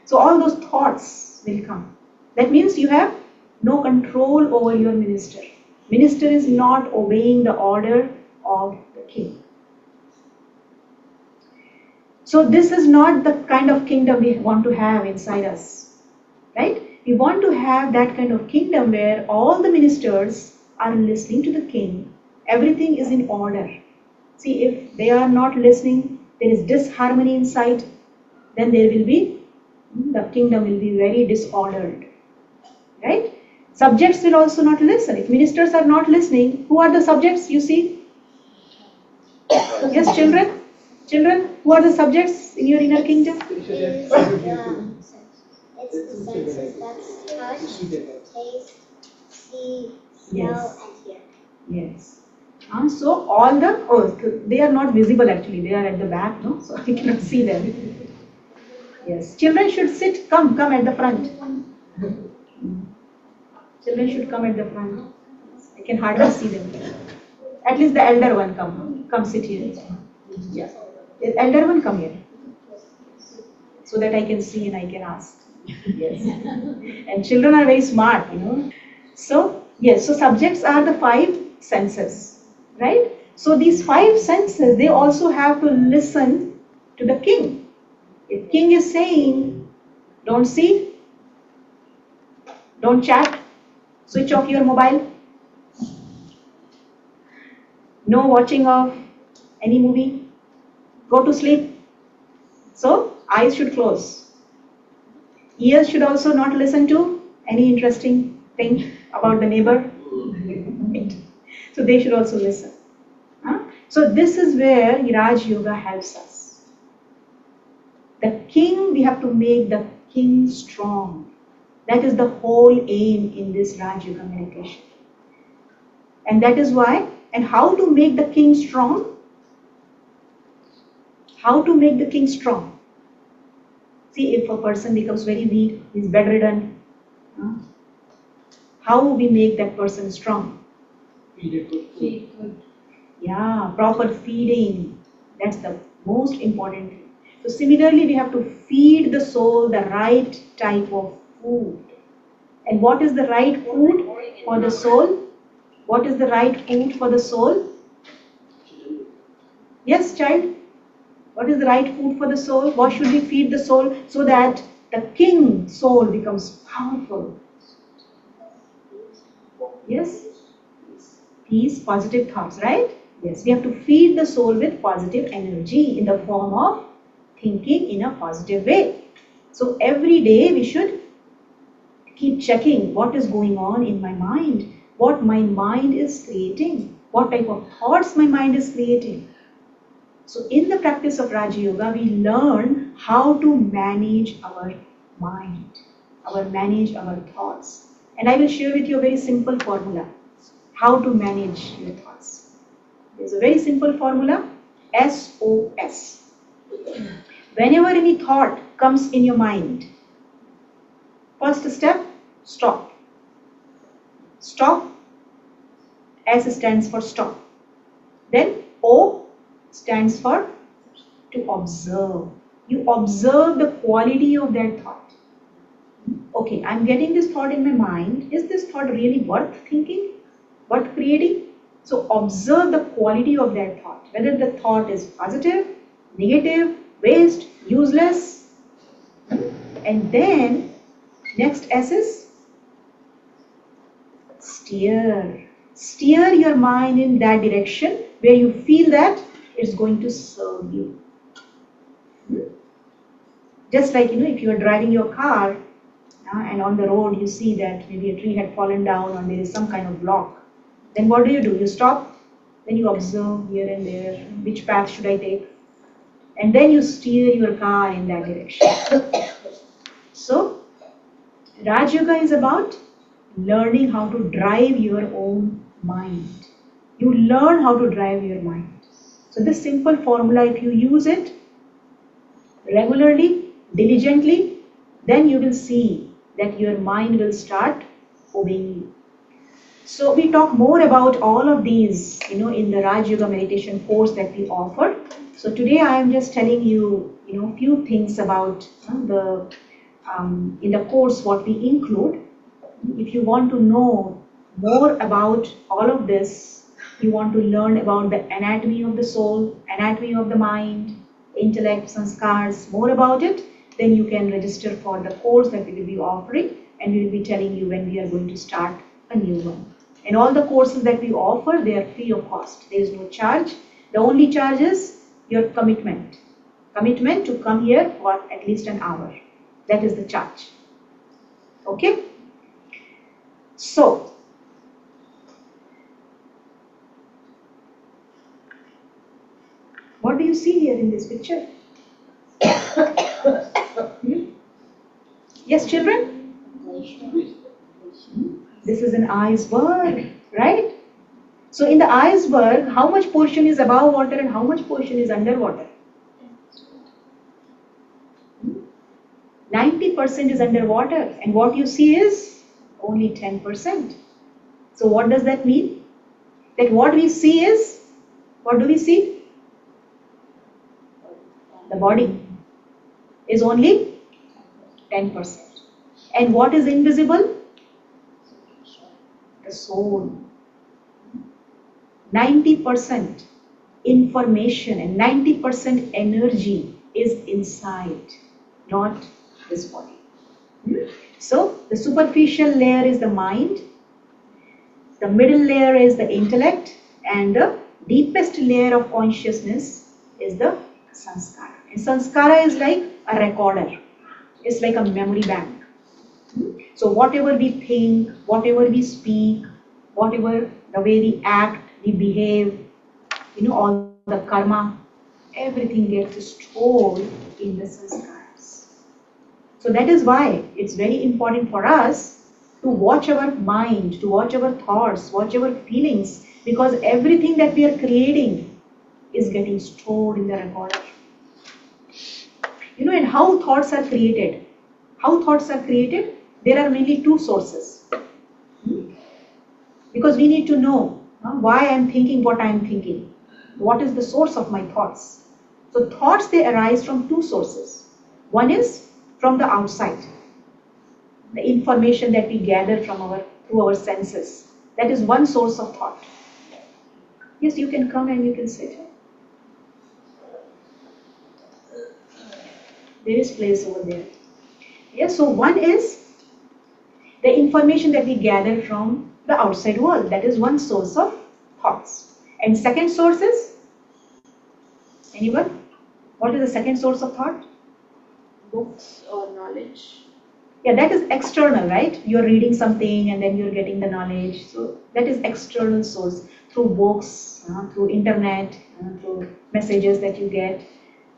So all those thoughts will come. That means you have no control over your minister. Minister is not obeying the order of the king. So this is not the kind of kingdom we want to have inside us, right? We want to have that kind of kingdom where all the ministers are listening to the king. Everything is in order. See, if they are not listening, there is disharmony inside, then there will be, the kingdom will be very disordered, right? Subjects will also not listen. If ministers are not listening, who are the subjects you see? Yes, children? Children, who are the subjects in your inner kingdom? It's the senses, that's touch, taste, see, smell, Yes. and hear. Yes. So all they are not visible actually, they are at the back, no? So you cannot see them. Yes. Children should sit, come at the front. Children should come at the front. I can hardly see them. At least the elder one come sit here. Yeah. The elder one come here. So that I can see and I can ask. Yes. And children are very smart, So, yes, so subjects are the 5 senses, right? So these 5 senses, they also have to listen to the king. If king is saying, don't see, don't chat, switch off your mobile, no watching of any movie, go to sleep. So eyes should close. Ears should also not listen to any interesting thing about the neighbor. So they should also listen. So this is where Raj Yoga helps us. The king, we have to make the king strong. That is the whole aim in this Raj Yoga meditation. And that is why, and how to make the king strong? How to make the king strong? See, if a person becomes very weak, he's bedridden, how we make that person strong? Feed good. Yeah, proper feeding. That's the most important thing. So similarly, we have to feed the soul the right type of food. And what is the right food for the soul? What is the right food for the soul? Yes, child. What is the right food for the soul? What should we feed the soul so that the king soul becomes powerful? Yes? Peace, positive thoughts, right? Yes, we have to feed the soul with positive energy in the form of thinking in a positive way. So every day we should keep checking what is going on in my mind, what my mind is creating, what type of thoughts my mind is creating. So in the practice of Raja Yoga, we learn how to manage our mind, manage our thoughts. And I will share with you a very simple formula, how to manage your thoughts. There's a very simple formula, SOS. Whenever any thought comes in your mind, first step, stop. Stop. S stands for stop. Then O stands for to observe. You observe the quality of that thought. Okay, I'm getting this thought in my mind. Is this thought really worth thinking? Worth creating? So observe the quality of that thought. Whether the thought is positive, negative, waste, useless. And then next S is steer. Steer your mind in that direction where you feel that it's going to serve you. Just like, if you are driving your car and on the road you see that maybe a tree had fallen down or there is some kind of block, then what do? You stop, then you observe here and there, which path should I take? And then you steer your car in that direction. So, Raj Yoga is about learning how to drive your own mind. You learn how to drive your mind. So this simple formula, if you use it regularly, diligently, then you will see that your mind will start obeying you. So we talk more about all of these, in the Raj Yoga meditation course that we offer. So today I am just telling you, few things about in the course what we include. If you want to know more about all of this, you want to learn about the anatomy of the soul, anatomy of the mind, intellect, sanskars, more about it, then you can register for the course that we will be offering, and we will be telling you when we are going to start a new one. And all the courses that we offer, they are free of cost. There is no charge. The only charge is your commitment. Commitment to come here for at least an hour. That is the charge. Okay? So, what do you see here in this picture? Yes, children? This is an iceberg, right? So in the iceberg, how much portion is above water and how much portion is underwater? 90% is underwater, and what you see is only 10%. So what does that mean? That what we see is, what do we see? The body is only 10%. And what is invisible? The soul. 90% information and 90% energy is inside, not this body. So the superficial layer is the mind, the middle layer is the intellect, and the deepest layer of consciousness is the sanskara. And sanskara is like a recorder. It's like a memory bank. So whatever we think, whatever we speak, whatever the way we act, we behave, all the karma, everything gets stored in the sanskaras. So So that is why it's very important for us to watch our mind, to watch our thoughts, watch our feelings, because everything that we are creating is getting stored in the recorder. And how thoughts are created? How thoughts are created? There are mainly two sources. Because we need to know why I am thinking what I am thinking. What is the source of my thoughts? So thoughts, they arise from two sources. One is from the outside, the information that we gather through our senses. That is one source of thought. Yes, you can come and you can sit. There is place over there. Yes, so one is the information that we gather from the outside world. That is one source of thoughts. And second source is, anyone? What is the second source of thought? Books or knowledge. Yeah, that is external, right? You're reading something and then you're getting the knowledge. So that is external source through books, through internet, through messages that you get.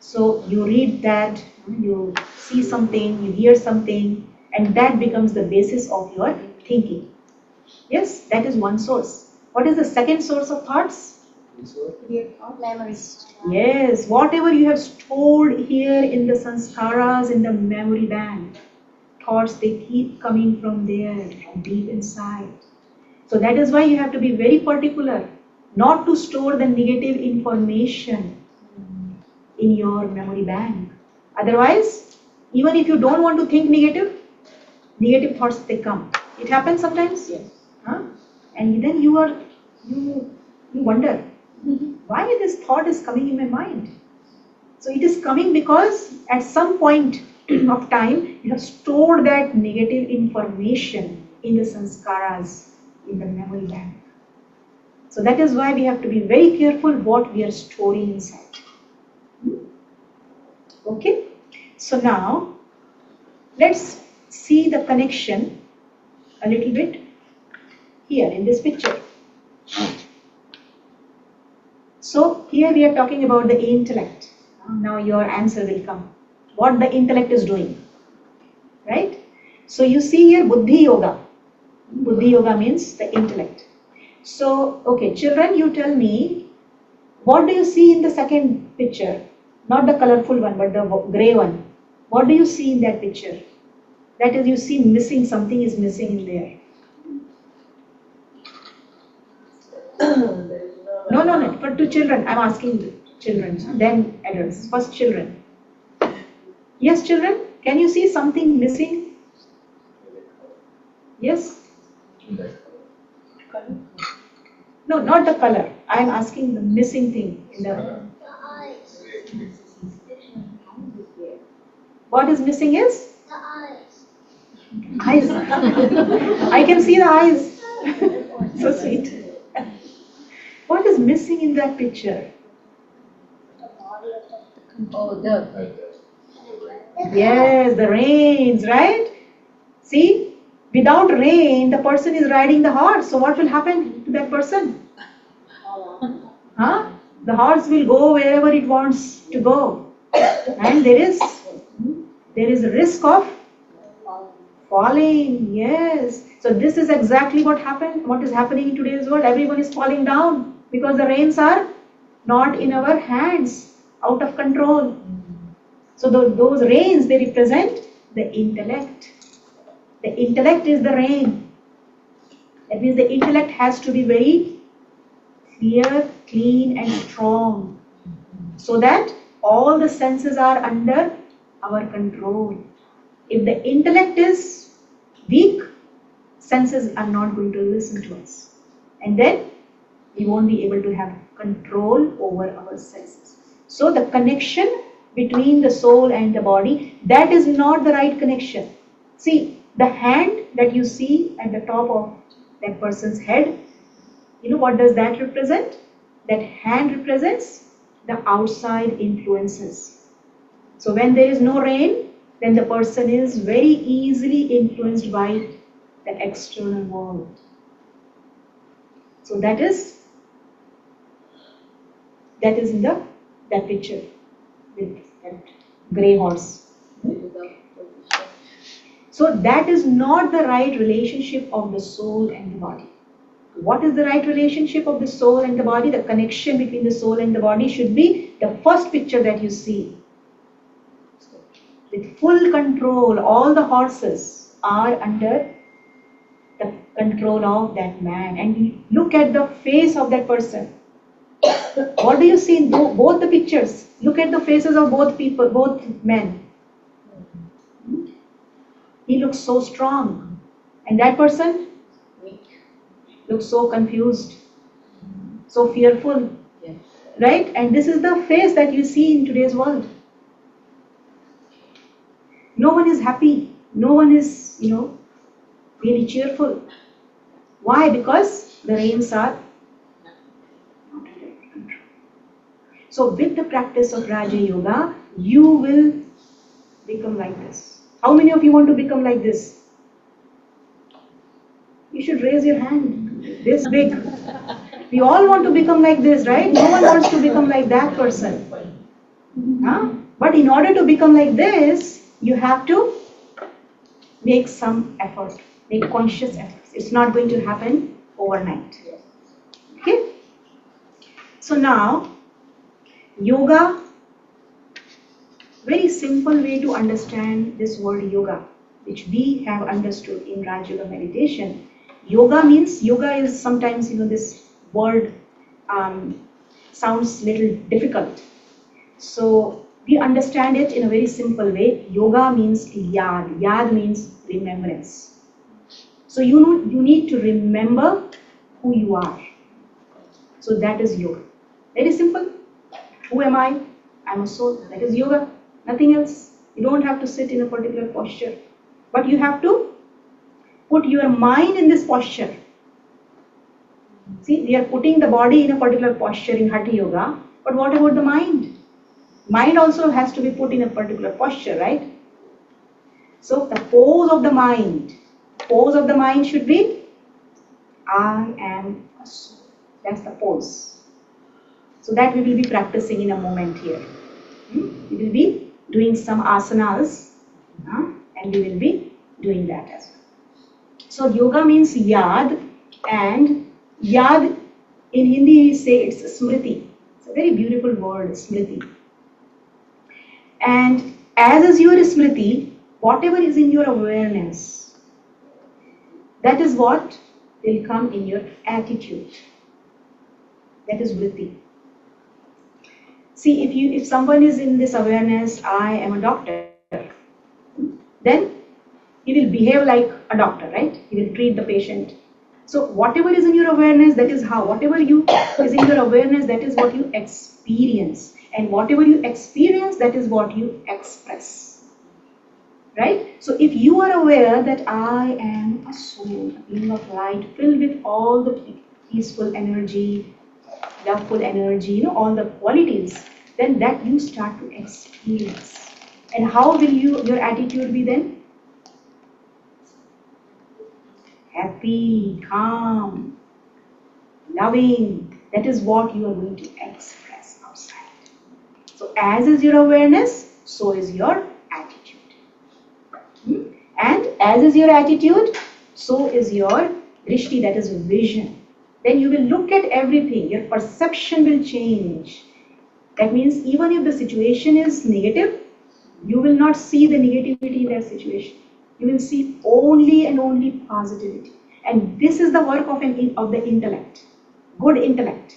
So you read that, you see something, you hear something, and that becomes the basis of your thinking. Yes, that is one source. What is the second source of thoughts? Memories. Yes, whatever you have stored here in the sanskaras, in the memory bank, thoughts, they keep coming from there, from deep inside. So that is why you have to be very particular not to store the negative information in your memory bank. Otherwise, even if you don't want to think negative thoughts, they come. It happens sometimes. Yes. Huh? And then you wonder, why this thought is coming in my mind? So it is coming because at some point of time, you have stored that negative information in the sanskaras, in the memory bank. So that is why we have to be very careful what we are storing inside. Okay? So now, let's see the connection a little bit here in this picture. So here we are talking about the intellect. Now your answer will come. What the intellect is doing. Right? So you see here Buddhi Yoga. Buddhi Yoga means the intellect. So, okay, children, you tell me, what do you see in the second picture? Not the colorful one, but the grey one. What do you see in that picture? That is, you see missing, something is missing in there. No, for to children. I'm asking the children, then adults. First children. Yes, children, can you see something missing? Yes? No, not the color. I'm asking the missing thing in the. The eyes. What is missing is? The eyes. Eyes. I can see the eyes. So sweet. What is missing in that picture? Oh, the Yes, the reins, right? See, without rein, the person is riding the horse. So what will happen to that person? Huh? The horse will go wherever it wants to go. And there is a risk of falling. Yes. So this is exactly what is happening in today's world. Everyone is falling down because the reins are not in our hands, out of control. So those reins, they represent the intellect. The intellect is the rein. That means the intellect has to be very clear, clean and strong, so that all the senses are under our control. If the intellect is weak, senses are not going to listen to us. And then we won't be able to have control over our senses. So the connection between the soul and the body, that is not the right connection. See, the hand that you see at the top of that person's head, what does that represent? That hand represents the outside influences. So when there is no rain, then the person is very easily influenced by the external world. So that is in that picture with that grey horse. So that is not the right relationship of the soul and the body. What is the right relationship of the soul and the body? The connection between the soul and the body should be the first picture that you see. With full control, all the horses are under the control of that man. And look at the face of that person. What do you see in both the pictures? Look at the faces of both people, both men. He looks so strong. And that person looks so confused, so fearful. Yes. Right? And this is the face that you see in today's world. No one is happy. No one is, really cheerful. Why? Because the reins are not under control. So with the practice of Raja Yoga, you will become like this. How many of you want to become like this? You should raise your hand. This big. We all want to become like this, right? No one wants to become like that person. Huh? But in order to become like this, you have to make some effort, make conscious efforts. It's not going to happen overnight. Okay? So now, yoga, very simple way to understand this word yoga, which we have understood in Raj Yoga meditation. Yoga means, yoga is sometimes, this word sounds little difficult. So we understand it in a very simple way. Yoga means yad. Yad means remembrance. So you need to remember who you are. So that is yoga. Very simple. Who am I? I'm a soul. That is yoga. Nothing else. You don't have to sit in a particular posture. But you have to put your mind in this posture. See, we are putting the body in a particular posture in Hatha Yoga. But what about the mind? Mind also has to be put in a particular posture, right? So the pose of the mind should be, I am a soul. That's the pose. So that we will be practicing in a moment here. We will be doing some asanas, and we will be doing that as well. So yoga means yad, and yad in Hindi we say it's smriti. It's a very beautiful word, smriti. And as is your smriti, whatever is in your awareness, that is what will come in your attitude. That is vritti. See, if someone is in this awareness, I am a doctor, then he will behave like a doctor, right? He will treat the patient. So whatever is in your awareness, that is how. Whatever is in your awareness, that is what you experience. And whatever you experience, that is what you express. Right? So if you are aware that I am a soul, a being of light, filled with all the peaceful energy, loveful energy, all the qualities, then that you start to experience. And how will your attitude be then? Happy, calm, loving. That is what you are going to express outside. So as is your awareness, so is your attitude. And as is your attitude, so is your drishti, that is vision. Then you will look at everything. Your perception will change. That means even if the situation is negative, you will not see the negativity in that situation. You will see only and only positivity. And this is the work of the intellect. Good intellect.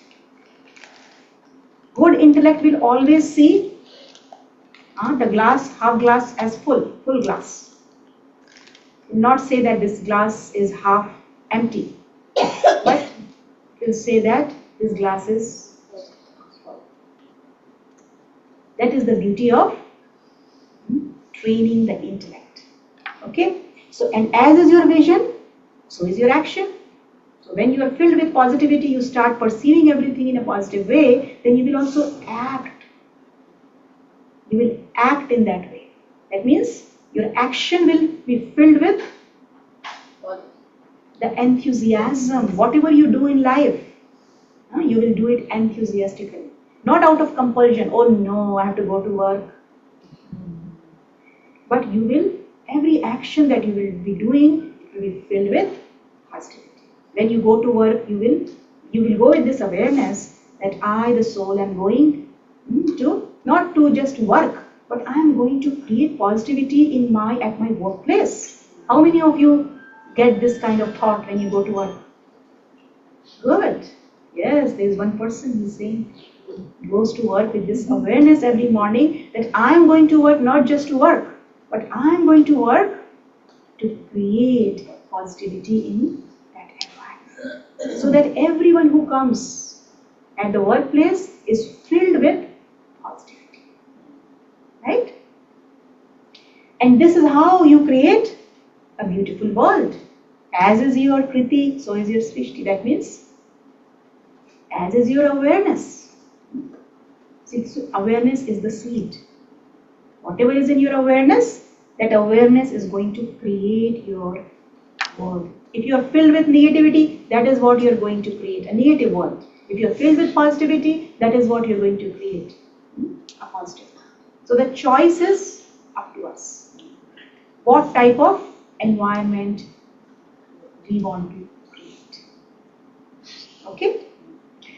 Good intellect will always see the glass, half glass as full glass. Will not say that this glass is half empty, but will say that this glass is full. That is the beauty of training the intellect. Okay? So, and as is your vision, so is your action. So when you are filled with positivity, you start perceiving everything in a positive way, then you will also act. You will act in that way. That means your action will be filled with the enthusiasm. Whatever you do in life, you will do it enthusiastically. Not out of compulsion. Oh no, I have to go to work. But you will every action that you will be doing will be filled with positivity. When you go to work, you will go with this awareness that I, the soul, am going to not to just work, but I am going to create positivity at my workplace. How many of you get this kind of thought when you go to work? Good. Yes, there is one person who is saying, goes to work with this awareness every morning that I am going to work not just to work, but I am going to work to create positivity in that environment. So that everyone who comes at the workplace is filled with positivity. Right? And this is how you create a beautiful world. As is your Kriti, so is your Srishti. That means, as is your awareness. See, so awareness is the seed. Whatever is in your awareness, that awareness is going to create your world. If you are filled with negativity, that is what you are going to create, a negative world. If you are filled with positivity, that is what you are going to create, a positive. So the choice is up to us. What type of environment we want to create. Okay?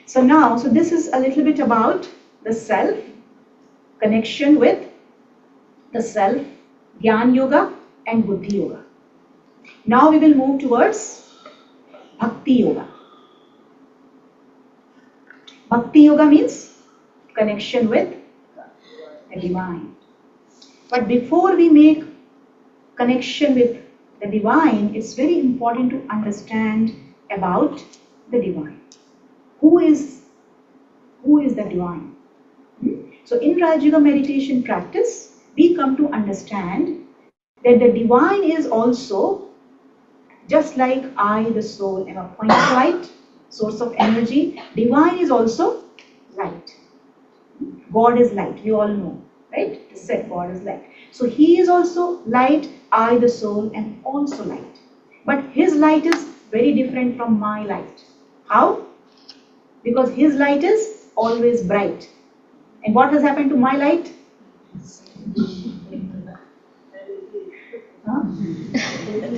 So this is a little bit about the self, connection with the self, Gyan Yoga and Buddhi Yoga. Now we will move towards Bhakti Yoga. Bhakti Yoga means connection with the divine. But before we make connection with the divine, it's very important to understand about the divine. Who is the divine? So in Raj Yoga meditation practice, we come to understand that the divine is also, just like I, the soul, am a point of light, source of energy, divine is also light. God is light, we all know, right? It is said God is light. So He is also light, I, the soul, am also light. But His light is very different from my light. How? Because His light is always bright. And what has happened to my light?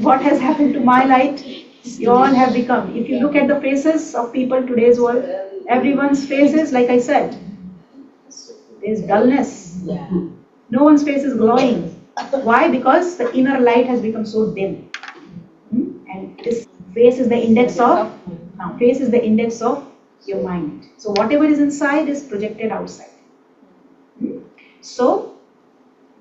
What has happened to my light? You all have become, if you look at the faces of people today's world, everyone's faces, like I said, there's dullness. No one's face is glowing. Why? Because the inner light has become so dim. And this face is the index of your mind. So whatever is inside is projected outside. So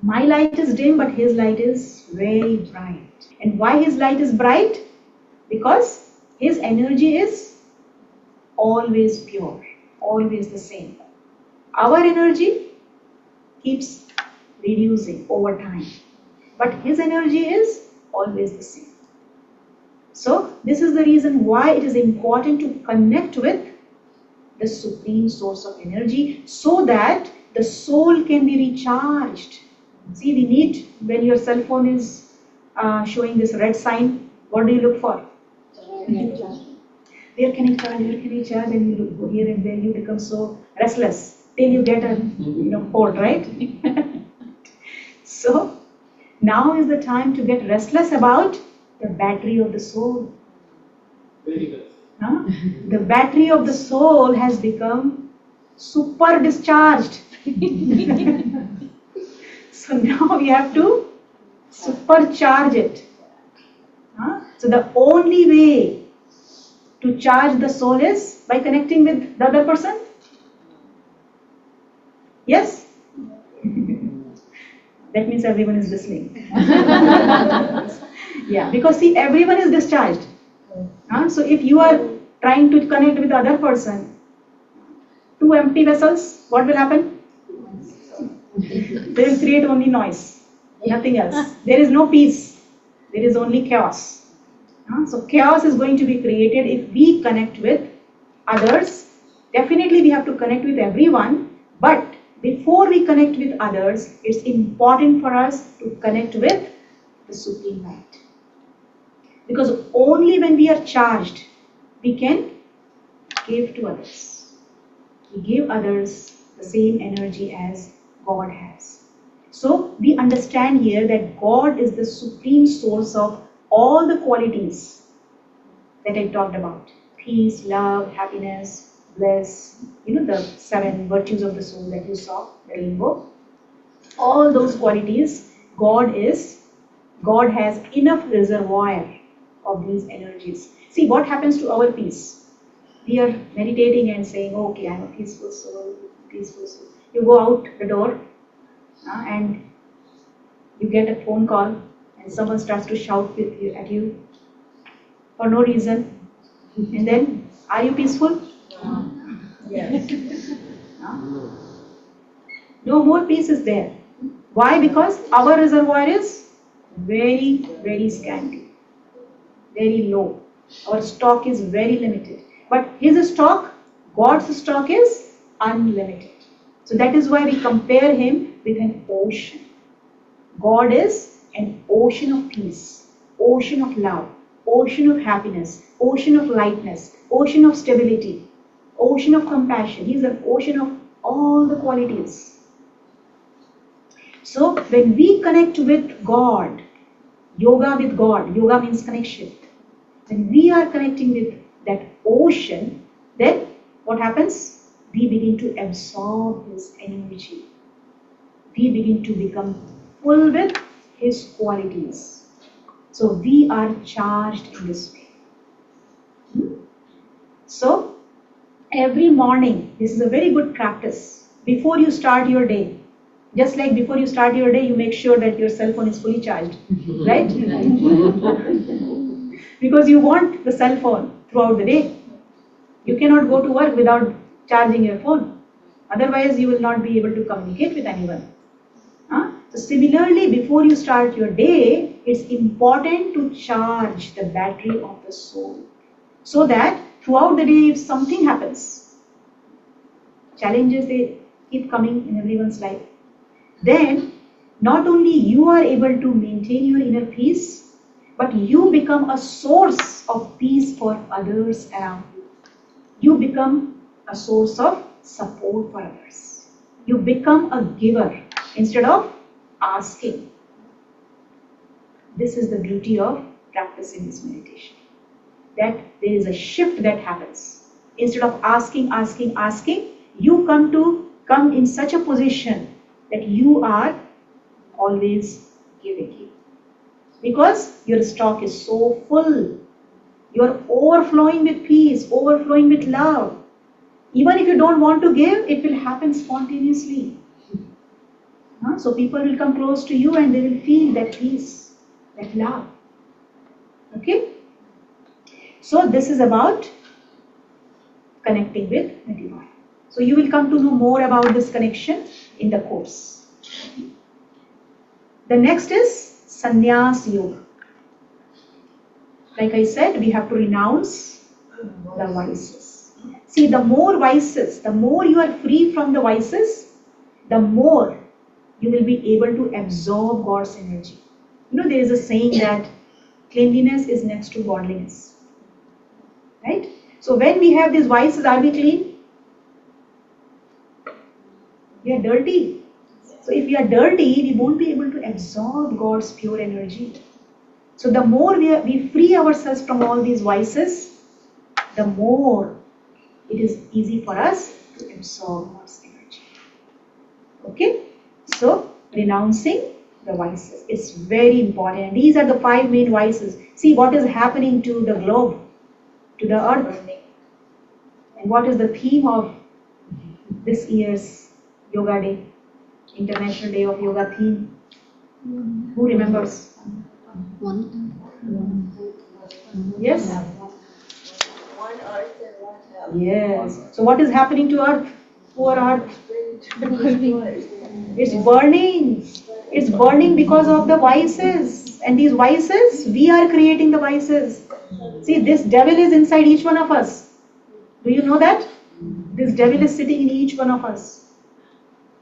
my light is dim, but His light is very bright. And why His light is bright? Because His energy is always pure, always the same. Our energy keeps reducing over time, but His energy is always the same. So this is the reason why it is important to connect with the supreme source of energy, so that the soul can be recharged. See, we need, when your cell phone is showing this red sign, what do you look for? Where can I charge? And you look here and there, you become so restless till you get a port, right? So now is the time to get restless about the battery of the soul. Very good. The battery of the soul has become super discharged. So now we have to supercharge it. So the only way to charge the soul is by connecting with the other person. Yes? That means everyone is listening. Yeah, because see, everyone is discharged. So if you are trying to connect with the other person, two empty vessels, what will happen? They will create only noise, nothing else. There is no peace. There is only chaos. So chaos is going to be created if we connect with others. Definitely we have to connect with everyone, but before we connect with others, it's important for us to connect with the Supreme Light. Because only when we are charged, we can give to others. We give others the same energy as God has. So we understand here that God is the supreme source of all the qualities that I talked about. Peace, love, happiness, bliss, the 7 virtues of the soul that you saw, the rainbow. All those qualities, God has enough reservoir of these energies. See what happens to our peace. We are meditating and saying, okay, I'm a peaceful soul, peaceful soul. You go out the door and you get a phone call and someone starts to shout at you for no reason. And then, are you peaceful? Yes. No more peace is there. Why? Because our reservoir is very, very scanty, very low. Our stock is very limited. But his stock, God's stock is unlimited. So that is why we compare him with an ocean. God is an ocean of peace, ocean of love, ocean of happiness, ocean of lightness, ocean of stability, ocean of compassion. He is an ocean of all the qualities. So when we connect with God, yoga with God, yoga means connection. When we are connecting with that ocean, then what happens? We begin to absorb his energy. We begin to become full with his qualities. So we are charged in this way. So every morning, this is a very good practice. Before you start your day, just like before you start your day, you make sure that your cell phone is fully charged, right? Because you want the cell phone throughout the day. You cannot go to work without charging your phone. Otherwise, you will not be able to communicate with anyone. So similarly, before you start your day, it's important to charge the battery of the soul. So that throughout the day, if something happens, challenges they keep coming in everyone's life, then not only you are able to maintain your inner peace, but you become a source of peace for others around you. You become a source of support for others. You become a giver instead of asking. This is the beauty of practicing this meditation. That there is a shift that happens. Instead of asking, you come in such a position that you are always giving. Because your stock is so full. You are overflowing with peace, overflowing with love. Even if you don't want to give, it will happen spontaneously. So people will come close to you and they will feel that peace, that love. Okay? So this is about connecting with the divine. So you will come to know more about this connection in the course. The next is Sannyas Yoga. Like I said, we have to renounce the vices. See, the more vices, the more you are free from the vices, the more you will be able to absorb God's energy. There is a saying that cleanliness is next to godliness. Right? So when we have these vices, are we clean? We are dirty. So if we are dirty, we won't be able to absorb God's pure energy. So the more we free ourselves from all these vices, the more it is easy for us to absorb God's energy. Okay? So renouncing the vices. It's very important. And these are the 5 main vices. See what is happening to the globe, to the earth. And what is the theme of this year's Yoga Day, International Day of Yoga theme? Who remembers? Yes? One earth and one heaven. Yes. So what is happening to earth? Poor earth. It's burning. It's burning because of the vices. And these vices, we are creating the vices. See, this devil is inside each one of us. Do you know that? This devil is sitting in each one of us.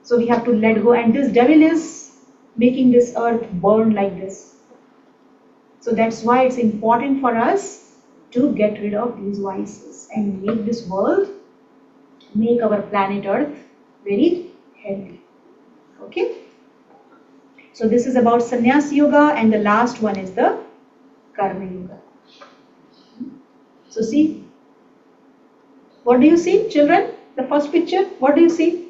So we have to let go. And this devil is making this earth burn like this. So that's why it's important for us to get rid of these vices and make this world, make our planet Earth very healthy. Okay? So this is about Sannyas Yoga, and the last one is the Karma Yoga. So see, what do you see, children? The first picture, what do you see?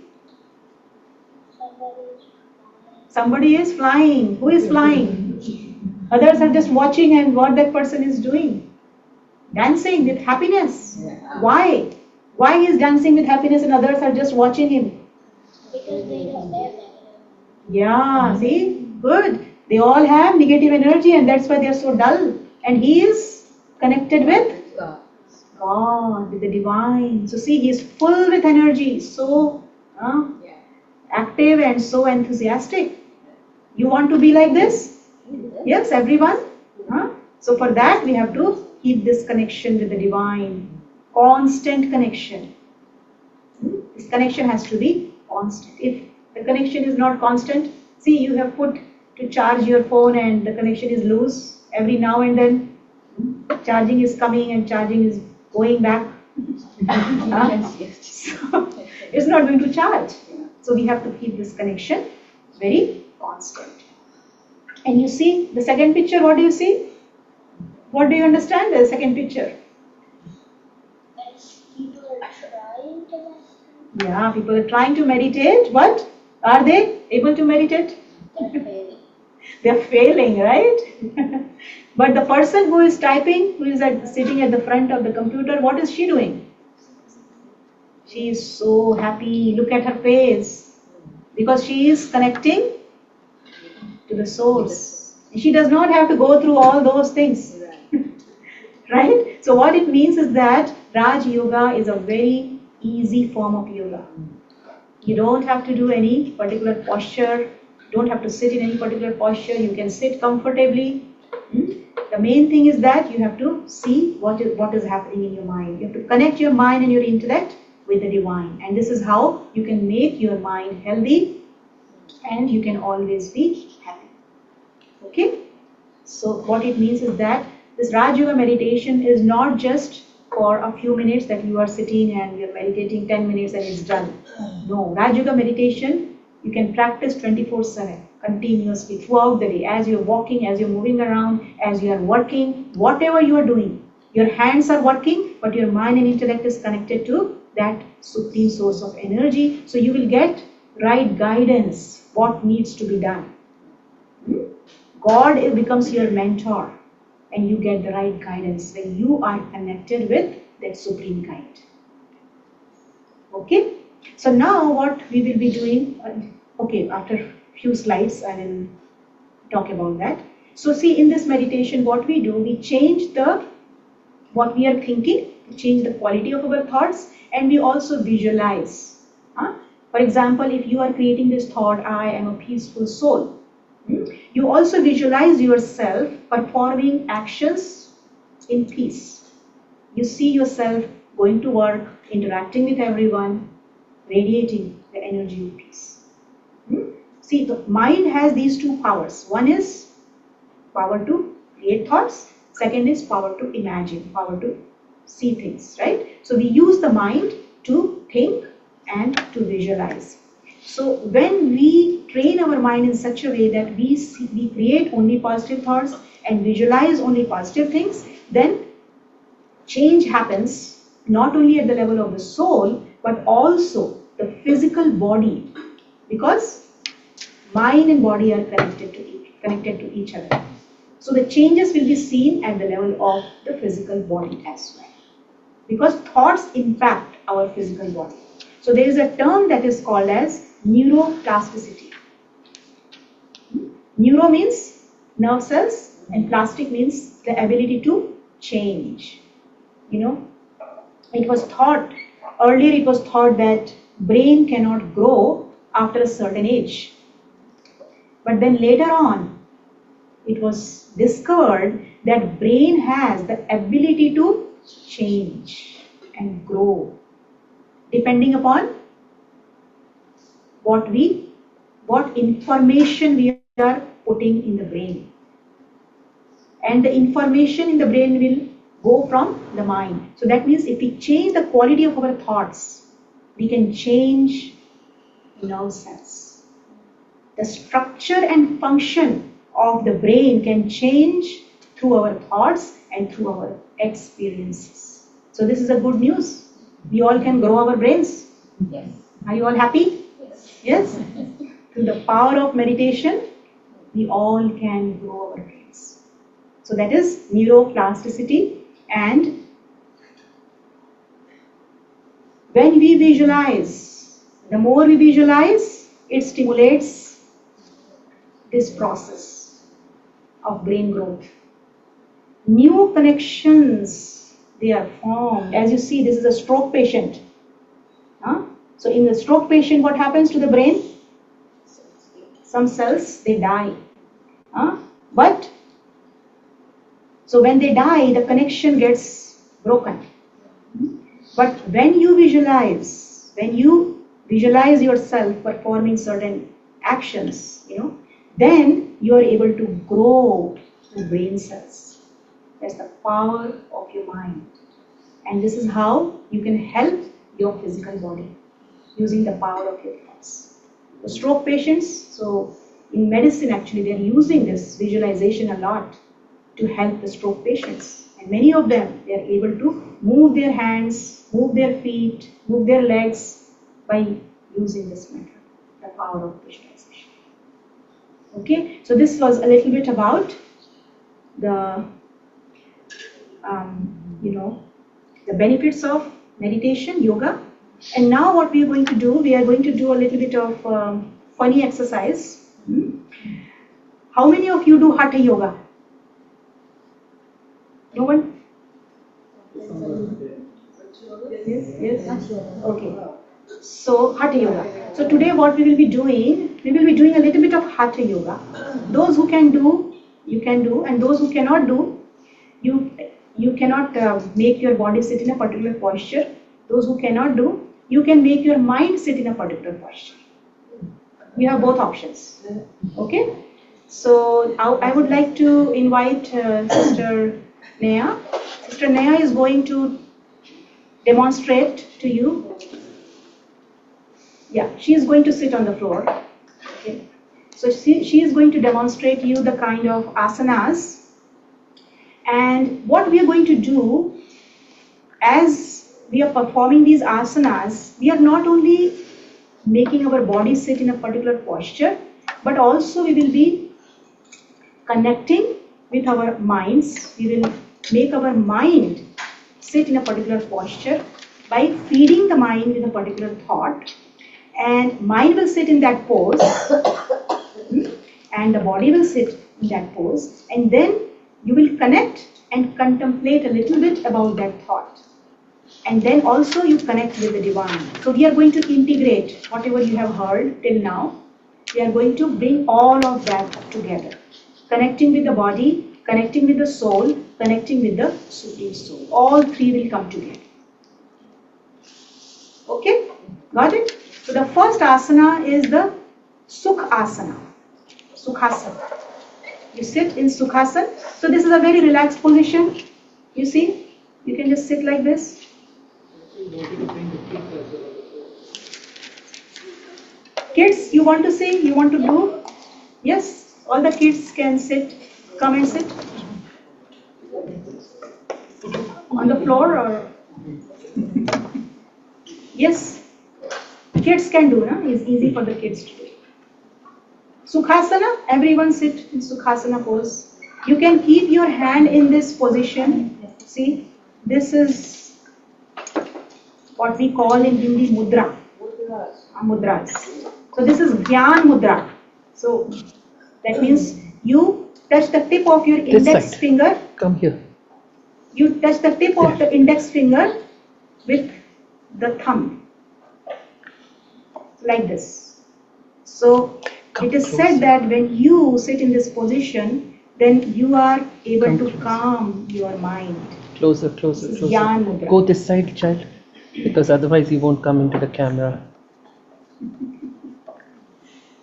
Somebody is flying. Who is flying? Others are just watching and what that person is doing. Dancing with happiness. Why? Why he is dancing with happiness and others are just watching him? Because they don't have that. Yeah, see? Good. They all have negative energy and that's why they are so dull. And he is connected with God, with the divine. So see, he is full with energy, so active and so enthusiastic. You want to be like this? Yes, everyone? So for that, we have to keep this connection with the divine. Constant connection. This connection has to be constant. If the connection is not constant, see, you have put to charge your phone and the connection is loose. Every now and then, charging is coming and charging is going back. So it's not going to charge. So we have to keep this connection very constant. And you see the second picture, what do you see? What do you understand the second picture? As people are trying to meditate, Yeah, people are trying to meditate, but are they able to meditate? they're failing. They're failing, right? But the person who is typing, who is sitting at the front of the computer, what is she doing? She is so happy. Look at her face. Because she is connecting to the source. She does not have to go through all those things. Right? So what it means is that Raj Yoga is a very easy form of yoga. You don't have to do any particular posture. Don't have to sit in any particular posture. You can sit comfortably. The main thing is that you have to see what is happening in your mind. You have to connect your mind and your intellect with the divine. And this is how you can make your mind healthy and you can always be happy. Okay? So what it means is that this Raj Yoga meditation is not just for a few minutes that you are sitting and you're meditating 10 minutes and it's done. No, Raj Yoga meditation you can practice 24/7 continuously throughout the day, as you're walking, as you're moving around, as you are working, whatever you are doing. Your hands are working, but your mind and intellect is connected to that supreme source of energy. So you will get right guidance, what needs to be done. God becomes your mentor and you get the right guidance when you are connected with that supreme guide. Okay? So now what we will be doing, okay, after few slides I will talk about that. So see, in this meditation what we do, we change what we are thinking, change the quality of our thoughts, and we also visualize. For example, if you are creating this thought, I am a peaceful soul, you also visualize yourself performing actions in peace. You see yourself going to work, interacting with everyone, radiating the energy of peace. See, the mind has these two powers. One is power to create thoughts. Second is power to imagine, power to see things, right? So we use the mind to think and to visualize. So when we train our mind in such a way that we create only positive thoughts and visualize only positive things, then change happens not only at the level of the soul, but also the physical body, because mind and body are connected to each other. So the changes will be seen at the level of the physical body as well, because thoughts impact our physical body. So there is a term that is called as neuroplasticity. Neuro means nerve cells and plastic means the ability to change. It was thought, earlier it was thought that brain cannot grow after a certain age. But then later on, it was discovered that brain has the ability to change and grow depending upon what information we are putting in the brain. And the information in the brain will go from the mind. So that means if we change the quality of our thoughts, we can change nerve cells. the structure and function of the brain can change through our thoughts and through our experiences. So this is a good news. We all can grow our brains. Yes. Are you all happy? Yes? Through the power of meditation, we all can grow our brains. So that is neuroplasticity. And when we visualize, the more we visualize, it stimulates this process of brain growth. New connections, they are formed. As you see, this is a stroke patient. So in the stroke patient, what happens to the brain? Some cells, they die. But, so when they die, the connection gets broken. But when you visualize yourself performing certain actions, then you are able to grow the brain cells. That's the power of your mind. And this is how you can help your physical body using the power of your thoughts. The stroke patients, so in medicine actually they are using this visualization a lot to help the stroke patients. And many of them, they are able to move their hands, move their feet, move their legs by using this method, the power of visualization. Okay, so this was a little bit about the, the benefits of meditation, yoga. And now what we are going to do, we are going to do a little bit of funny exercise. How many of you do Hatha yoga? No one? Yes? Okay. So, Hatha yoga. So today what we will be doing a little bit of Hatha yoga. Those who can do, you can do, and those who cannot do, you cannot make your body sit in a particular posture. Those who cannot do, you can make your mind sit in a particular posture. You have both options. Okay? So I would like to invite Sister Neha. Sister Neha is going to demonstrate to you. Yeah, she is going to sit on the floor. Okay. So she is going to demonstrate you the kind of asanas. And what we are going to do, as we are performing these asanas, we are not only making our body sit in a particular posture, but also we will be connecting with our minds. We will make our mind sit in a particular posture by feeding the mind with a particular thought, and mind will sit in that pose and the body will sit in that pose, and then you will connect and contemplate a little bit about that thought, and then also you connect with the divine. So we are going to integrate whatever you have heard till now. We are going to bring all of that together, connecting with the body, connecting with the soul, connecting with the Supreme Soul. All three will come together. Okay? Got it? So the first asana is the Sukh asana. Sukhasana. You sit in Sukhasana. So this is a very relaxed position. You see? You can just sit like this. Kids, you want to say? You want to do? Yes? All the kids can sit. Come and sit. On the floor or? Yes? Kids can do, na? It's easy for the kids to do. Sukhasana, everyone sit in Sukhasana pose. You can keep your hand in this position. See, this is what we call in Hindi mudra. Mudras. So this is Gyan mudra. So that means you touch the tip of your index finger. Come here. You touch the tip of the index finger with the thumb. Like this. So it is said that when you sit in this position, then you are able to calm your mind. Closer. Gyan mudra. Go this side, child, because otherwise you won't come into the camera.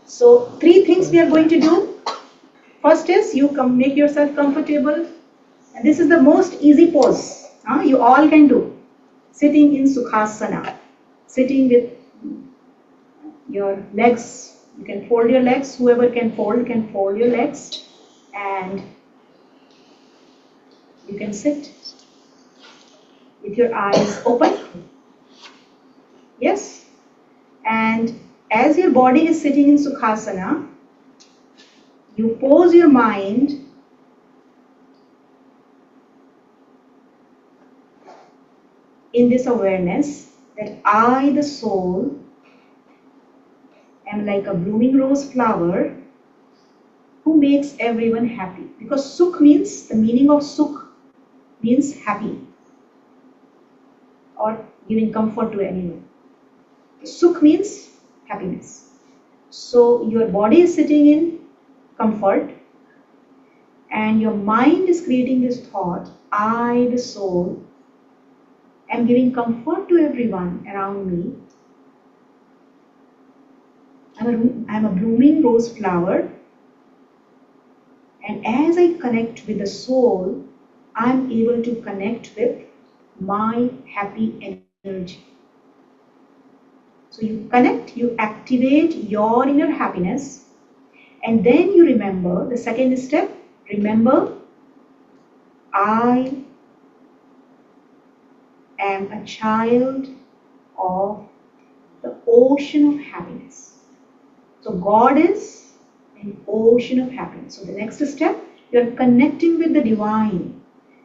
So 3 things we are going to do. First is you make yourself comfortable, and this is the most easy pose. You all can do. Sitting in Sukhasana, sitting with your legs You can fold your legs. Whoever can fold your legs, and you can sit with your eyes open. Yes. And as your body is sitting in Sukhasana, you pose your mind in this awareness that I, the soul, am like a blooming rose flower who makes everyone happy. Because Sukh means, the meaning of Sukh means happy or giving comfort to anyone. Sukh means happiness. So your body is sitting in comfort and your mind is creating this thought, I, the soul, am giving comfort to everyone around me. I'm a blooming rose flower, and as I connect with the soul, I'm able to connect with my happy energy. So you connect, you activate your inner happiness, and then you remember the second step. Remember, I am a child of the ocean of happiness. So God is an ocean of happiness. So the next step, you're connecting with the divine.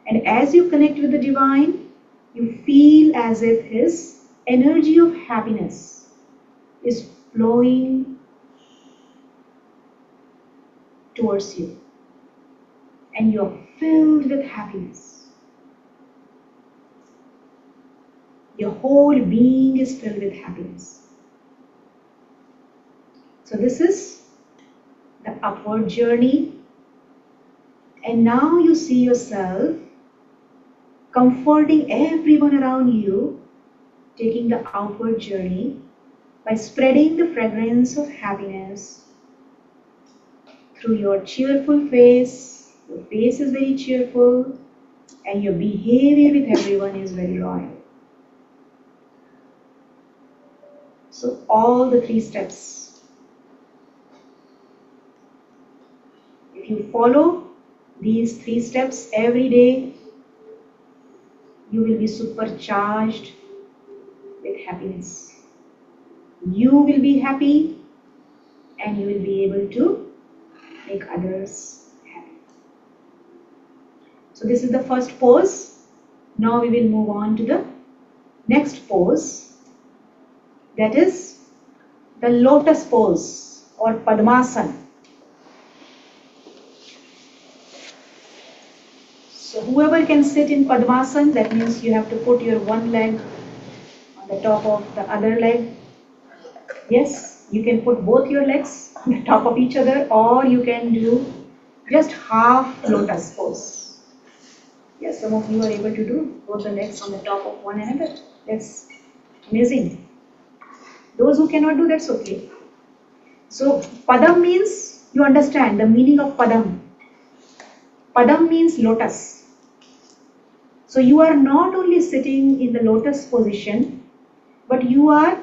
And as you connect with the divine, you feel as if his energy of happiness is flowing towards you. And you're filled with happiness. Your whole being is filled with happiness. So this is the upward journey. And now you see yourself comforting everyone around you, taking the outward journey by spreading the fragrance of happiness through your cheerful face. Your face is very cheerful and your behavior with everyone is very royal. So all the 3 steps, if you follow these 3 steps every day, you will be supercharged with happiness. You will be happy and you will be able to make others happy. So this is the first pose. Now we will move on to the next pose, that is the lotus pose or Padmasana. So whoever can sit in Padmasana, that means you have to put your one leg on the top of the other leg. Yes, you can put both your legs on the top of each other, or you can do just half lotus pose. Yes, some of you are able to do both the legs on the top of one another. That's amazing. Those who cannot do, that's okay. So Padam means, you understand the meaning of Padam. Padam means lotus. So you are not only sitting in the lotus position, but you are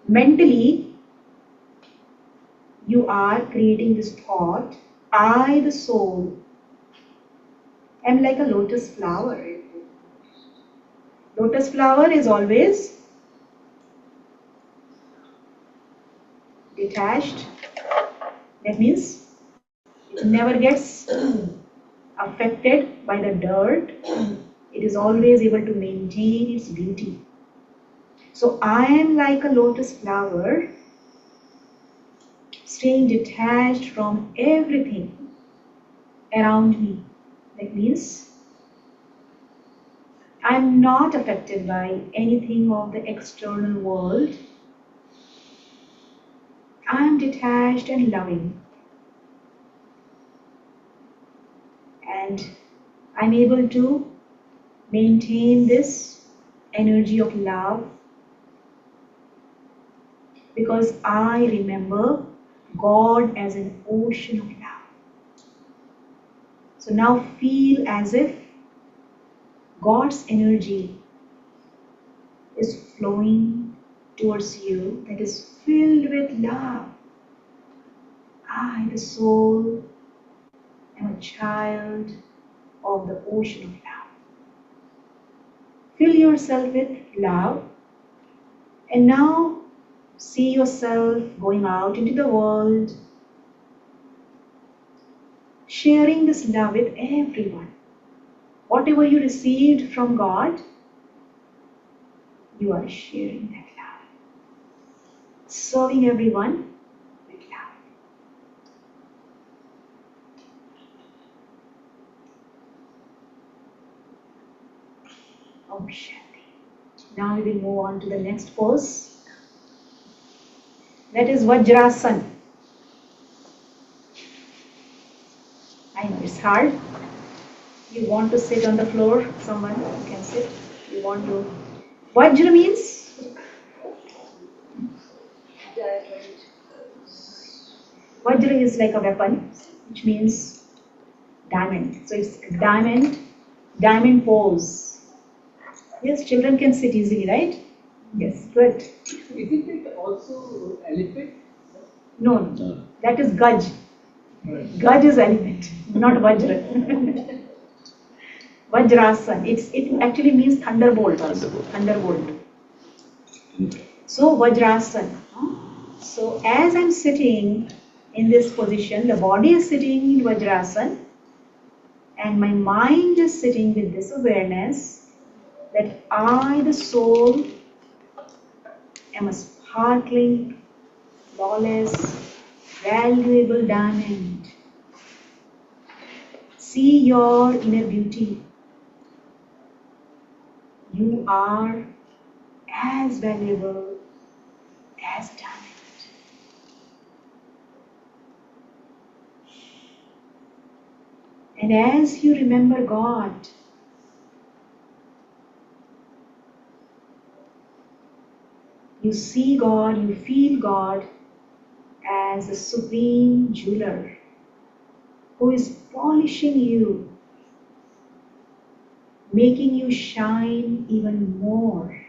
mentally, you are creating this thought, I, the soul, am like a lotus flower. Lotus flower is always detached. That means it never gets affected by the dirt. It is always able to maintain its beauty. So I am like a lotus flower, staying detached from everything around me. That means I am not affected by anything of the external world. I am detached and loving. And I'm able to maintain this energy of love because I remember God as an ocean of love. So now feel as if God's energy is flowing towards you, that is filled with love. I, the soul, am a child of the ocean of love. Fill yourself with love, and now see yourself going out into the world, sharing this love with everyone. Whatever you received from God, you are sharing that love. Serving everyone with love. Om Shanti. Now we will move on to the next pose. That is Vajrasana. I know it's hard. You want to sit on the floor, someone can sit. You want to. Vajra means Vajra is like a weapon, which means diamond. So it's diamond pose. Yes, children can sit easily, right? Yes, good. Isn't it also elephant? No, that is Gaj. Gaj is elephant, not Vajra. Vajrasana. It actually means thunderbolt. Thunderbolt. So Vajrasana. So as I'm sitting in this position, the body is sitting in Vajrasana, and my mind is sitting with this awareness that I, the soul, am a sparkling, flawless, valuable diamond. See your inner beauty. You are as valuable as a diamond. And as you remember God, you see God, you feel God as a supreme jeweler who is polishing you, making you shine even more.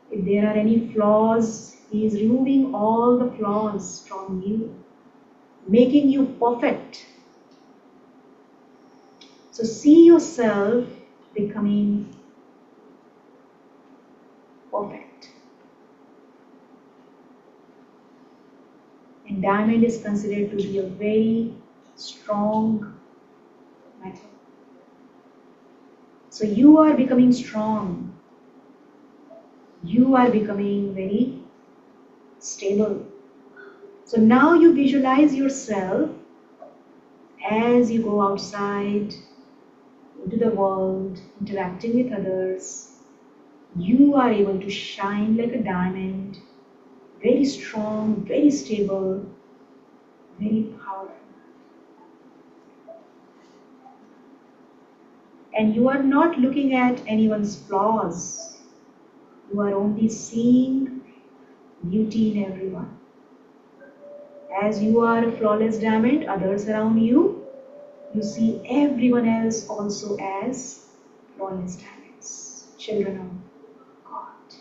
If there are any flaws, He is removing all the flaws from you, making you perfect. So see yourself becoming perfect. And diamond is considered to be a very strong metal. So you are becoming strong. You are becoming very stable. So now you visualize yourself as you go outside into the world, interacting with others. You are able to shine like a diamond, very strong, very stable, very powerful. And you are not looking at anyone's flaws. You are only seeing beauty in everyone. As you are a flawless diamond, others around you, you see everyone else also as flawless diamonds, children of God.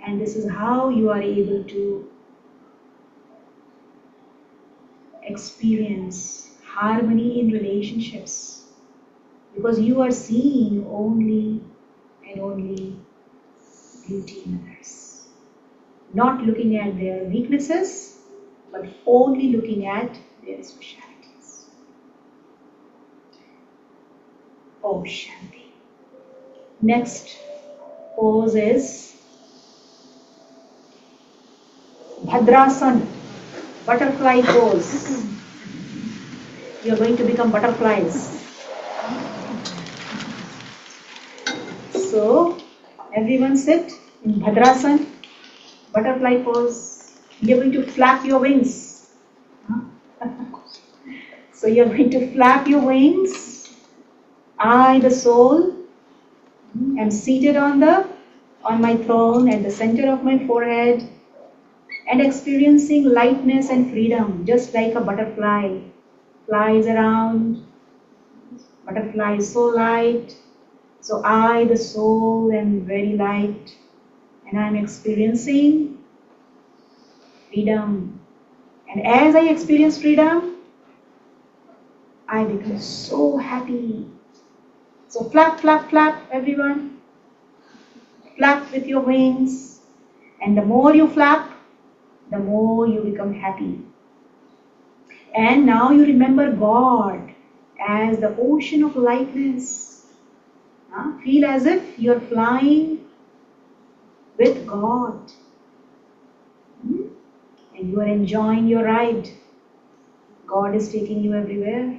And this is how you are able to experience harmony in relationships, because you are seeing only and only beauty in others, not looking at their weaknesses, but only looking at their specialities. Om Shanti. Next pose is Bhadrasana, butterfly pose. You are going to become butterflies. So, everyone sit in Bhadrasana, butterfly pose. You are going to flap your wings. So, you are going to flap your wings. I, the soul, am seated on my throne at the center of my forehead and experiencing lightness and freedom, just like a butterfly flies around. Butterfly is so light. So I, the soul, am very light, and I am experiencing freedom. And as I experience freedom, I become so happy. So flap, flap, flap, everyone. Flap with your wings. And the more you flap, the more you become happy. And now you remember God as the ocean of lightness. Feel as if you're flying with God. And you are enjoying your ride. God is taking you everywhere.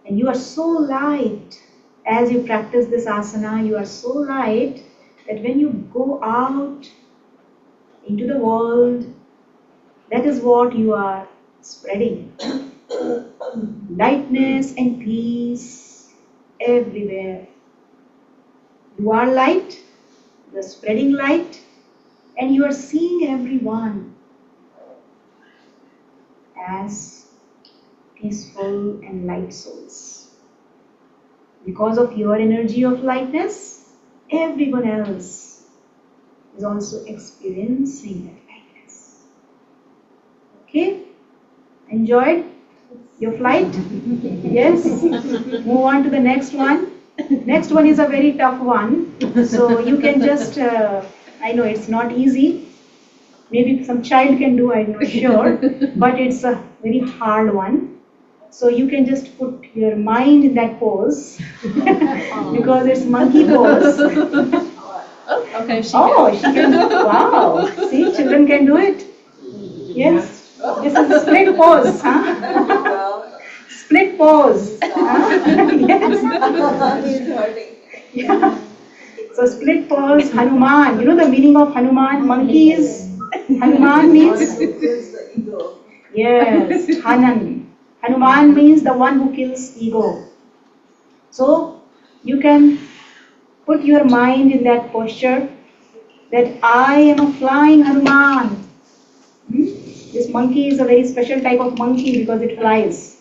And you are so light. As you practice this asana, you are so light that when you go out into the world, that is what you are spreading. Lightness and peace everywhere. You are light, you are spreading light, and you are seeing everyone as peaceful and light souls. Because of your energy of lightness, everyone else is also experiencing that lightness. Okay? Enjoyed your flight? Yes? Move on to the next one. Next one is a very tough one. So you can just, I know it's not easy. Maybe some child can do, I'm not sure. But it's a very hard one. So you can just put your mind in that pose. Because it's monkey pose. Okay, She can. Wow. See, children can do it. Yes. This is a split pose. Split pose. Yes. Yeah. So split pose, Hanuman. You know the meaning of Hanuman? Monkey is, Hanuman means? Yes, Hanan. Hanuman means the one who kills ego. So you can put your mind in that posture that I am a flying Hanuman. This monkey is a very special type of monkey because it flies.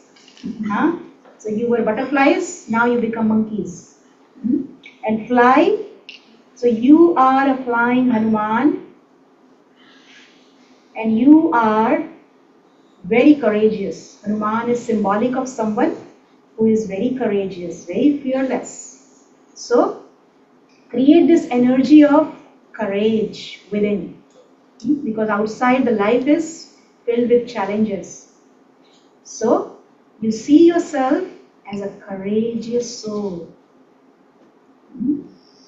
So you were butterflies, now you become monkeys. And fly, so you are a flying Hanuman and you are very courageous. Hanuman is symbolic of someone who is very courageous, very fearless. So create this energy of courage within, because outside the life is filled with challenges. So you see yourself as a courageous soul,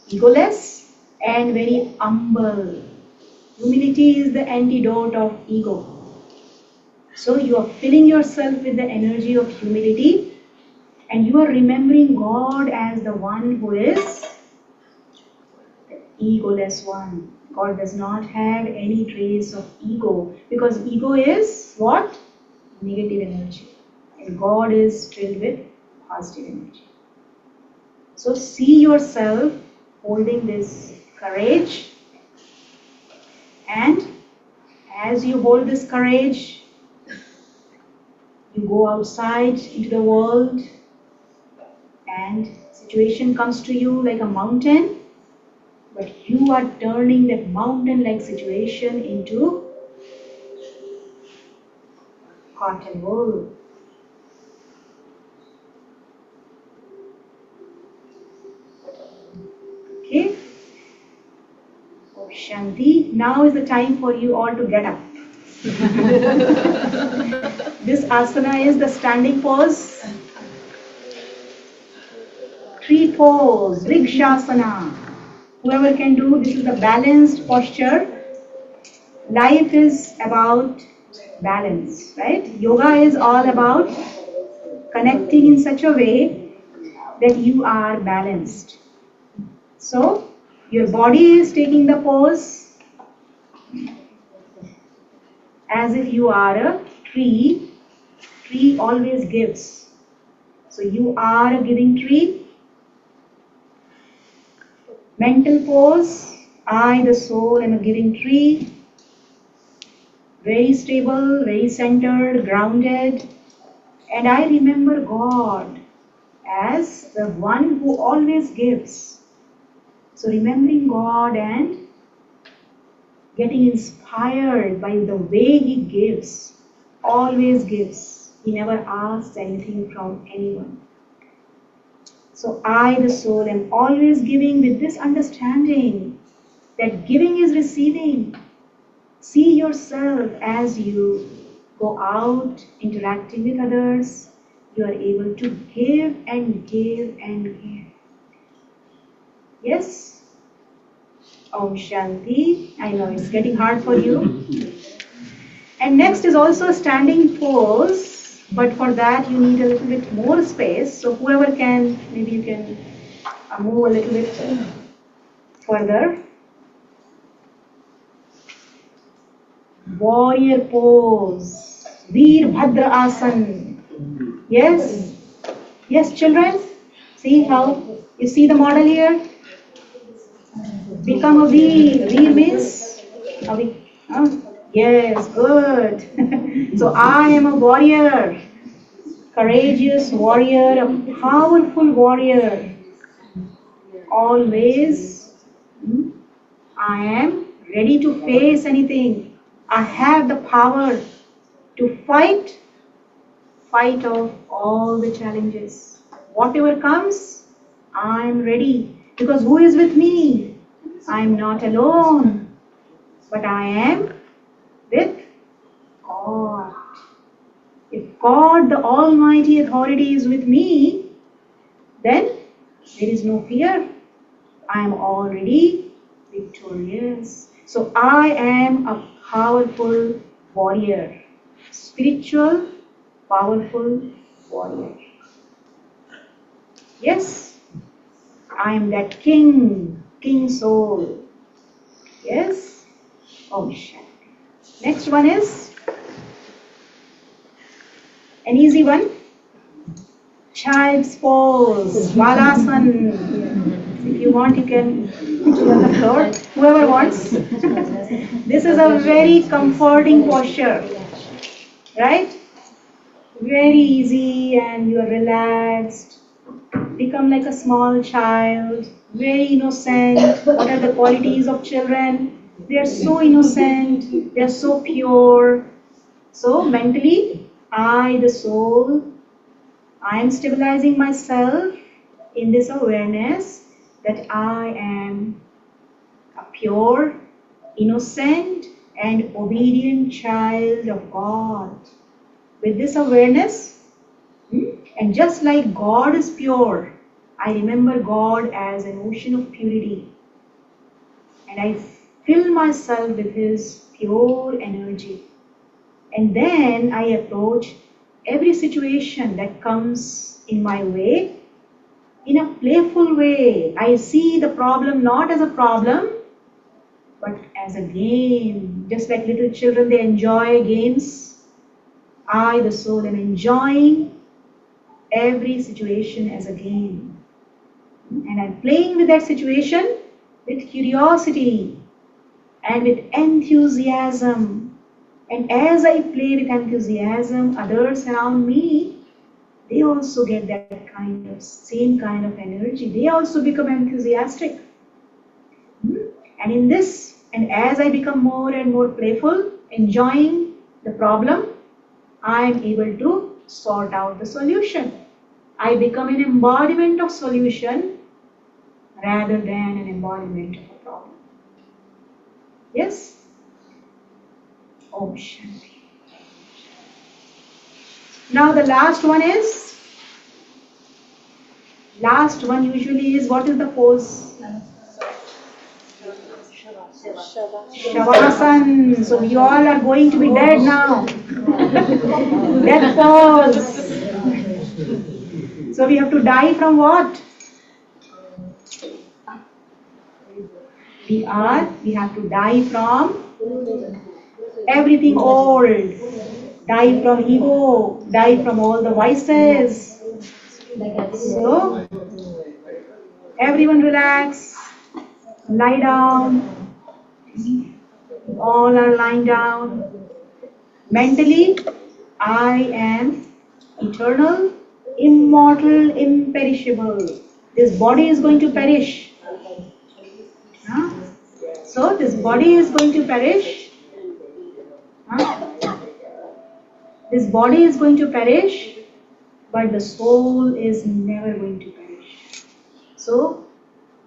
egoless and very humble. Humility is the antidote of ego. So you are filling yourself with the energy of humility and you are remembering God as the one who is the egoless one. God does not have any trace of ego because ego is what? Negative energy. And God is filled with positive energy. So see yourself holding this courage, and as you hold this courage, you go outside into the world and situation comes to you like a mountain, but you are turning that mountain-like situation into cotton wool. Okay? Oh, Shanti, now is the time for you all to get up. This asana is the standing pose. Tree pose, Vrikshasana. Whoever can do, this is a balanced posture. Life is about balance, right? Yoga is all about connecting in such a way that you are balanced. So, your body is taking the pose as if you are a tree. Tree always gives. So, you are a giving tree. Mental pose, I, the soul, am a giving tree. Very stable, very centered, grounded. And I remember God as the one who always gives. So remembering God and getting inspired by the way he gives, always gives. He never asks anything from anyone. So I, the soul, am always giving with this understanding that giving is receiving. See yourself as you go out interacting with others. You are able to give and give and give. Yes? Om Shanti. I know it's getting hard for you. And next is also a standing pose, but for that you need a little bit more space. So whoever can, maybe you can move a little bit further. Warrior pose, Veer Bhadra Asan. Yes? Yes, children? See how? You see the model here? Become a Veer. Veer means? Yes, good. So I am a warrior, courageous warrior, a powerful warrior. Always, I am ready to face anything. I have the power to fight off all the challenges. Whatever comes, I am ready. Because who is with me? I am not alone, but I am with God. If God, the Almighty Authority, is with me, then there is no fear. I am already victorious. So I am a powerful warrior, spiritual, powerful warrior. Yes, I am that king soul. Yes, Om Shanti. Next one is an easy one. Child's pose, Balasana. If you want, you can do on the floor. Whoever wants. This is a very comforting posture, right? Very easy, and you are relaxed. Become like a small child, very innocent. What are the qualities of children? They are so innocent, they are so pure. So mentally, I, the soul, I am stabilizing myself in this awareness that I am a pure, innocent, and obedient child of God. With this awareness, and just like God is pure, I remember God as an ocean of purity. And I fill myself with His pure energy. And then I approach every situation that comes in my way in a playful way. I see the problem not as a problem, but as a game. Just like little children, they enjoy games. I, the soul, am enjoying every situation as a game. And I'm playing with that situation with curiosity and with enthusiasm. And as I play with enthusiasm, others around me, they also get that same kind of energy. They also become enthusiastic. And in this, and as I become more and more playful, enjoying the problem, I am able to sort out the solution. I become an embodiment of solution rather than an embodiment of a problem. Yes? Om Shanti. Now the last one usually is, what is the pose? Shavasana. So we all are going to be dead now. Death pose. So we have to die from what? We have to die from everything old. Die from ego. Die from all the vices. So, everyone relax. Lie down. All are lying down. Mentally, I am eternal, immortal, imperishable. This body is going to perish. So So this body is going to perish. Huh? This body is going to perish, but the soul is never going to perish. So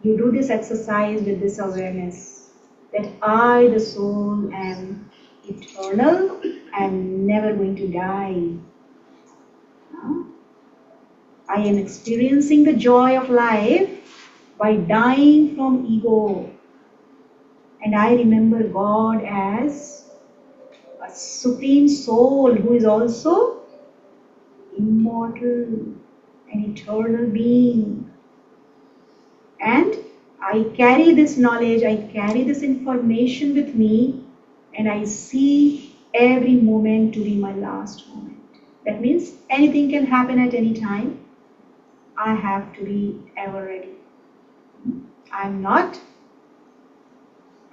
you do this exercise with this awareness that I, the soul, am eternal and never going to die. Huh? I am experiencing the joy of life by dying from ego. And I remember God as a supreme soul who is also immortal, an eternal being. And I carry this knowledge, I carry this information with me, and I see every moment to be my last moment. That means anything can happen at any time. I have to be ever ready. I'm not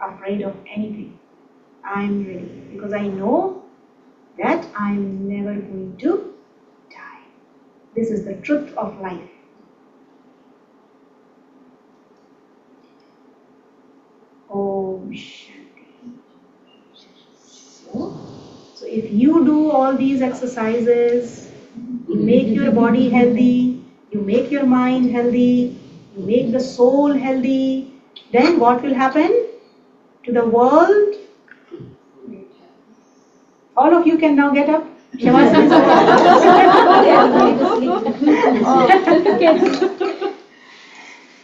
afraid of anything. I'm ready because I know that I'm never going to die. This is the truth of life. Om Shanti. So if you do all these exercises, you make your body healthy, you make your mind healthy, you make the soul healthy, then what will happen to the world? All of you can now get up. Shavasana is over.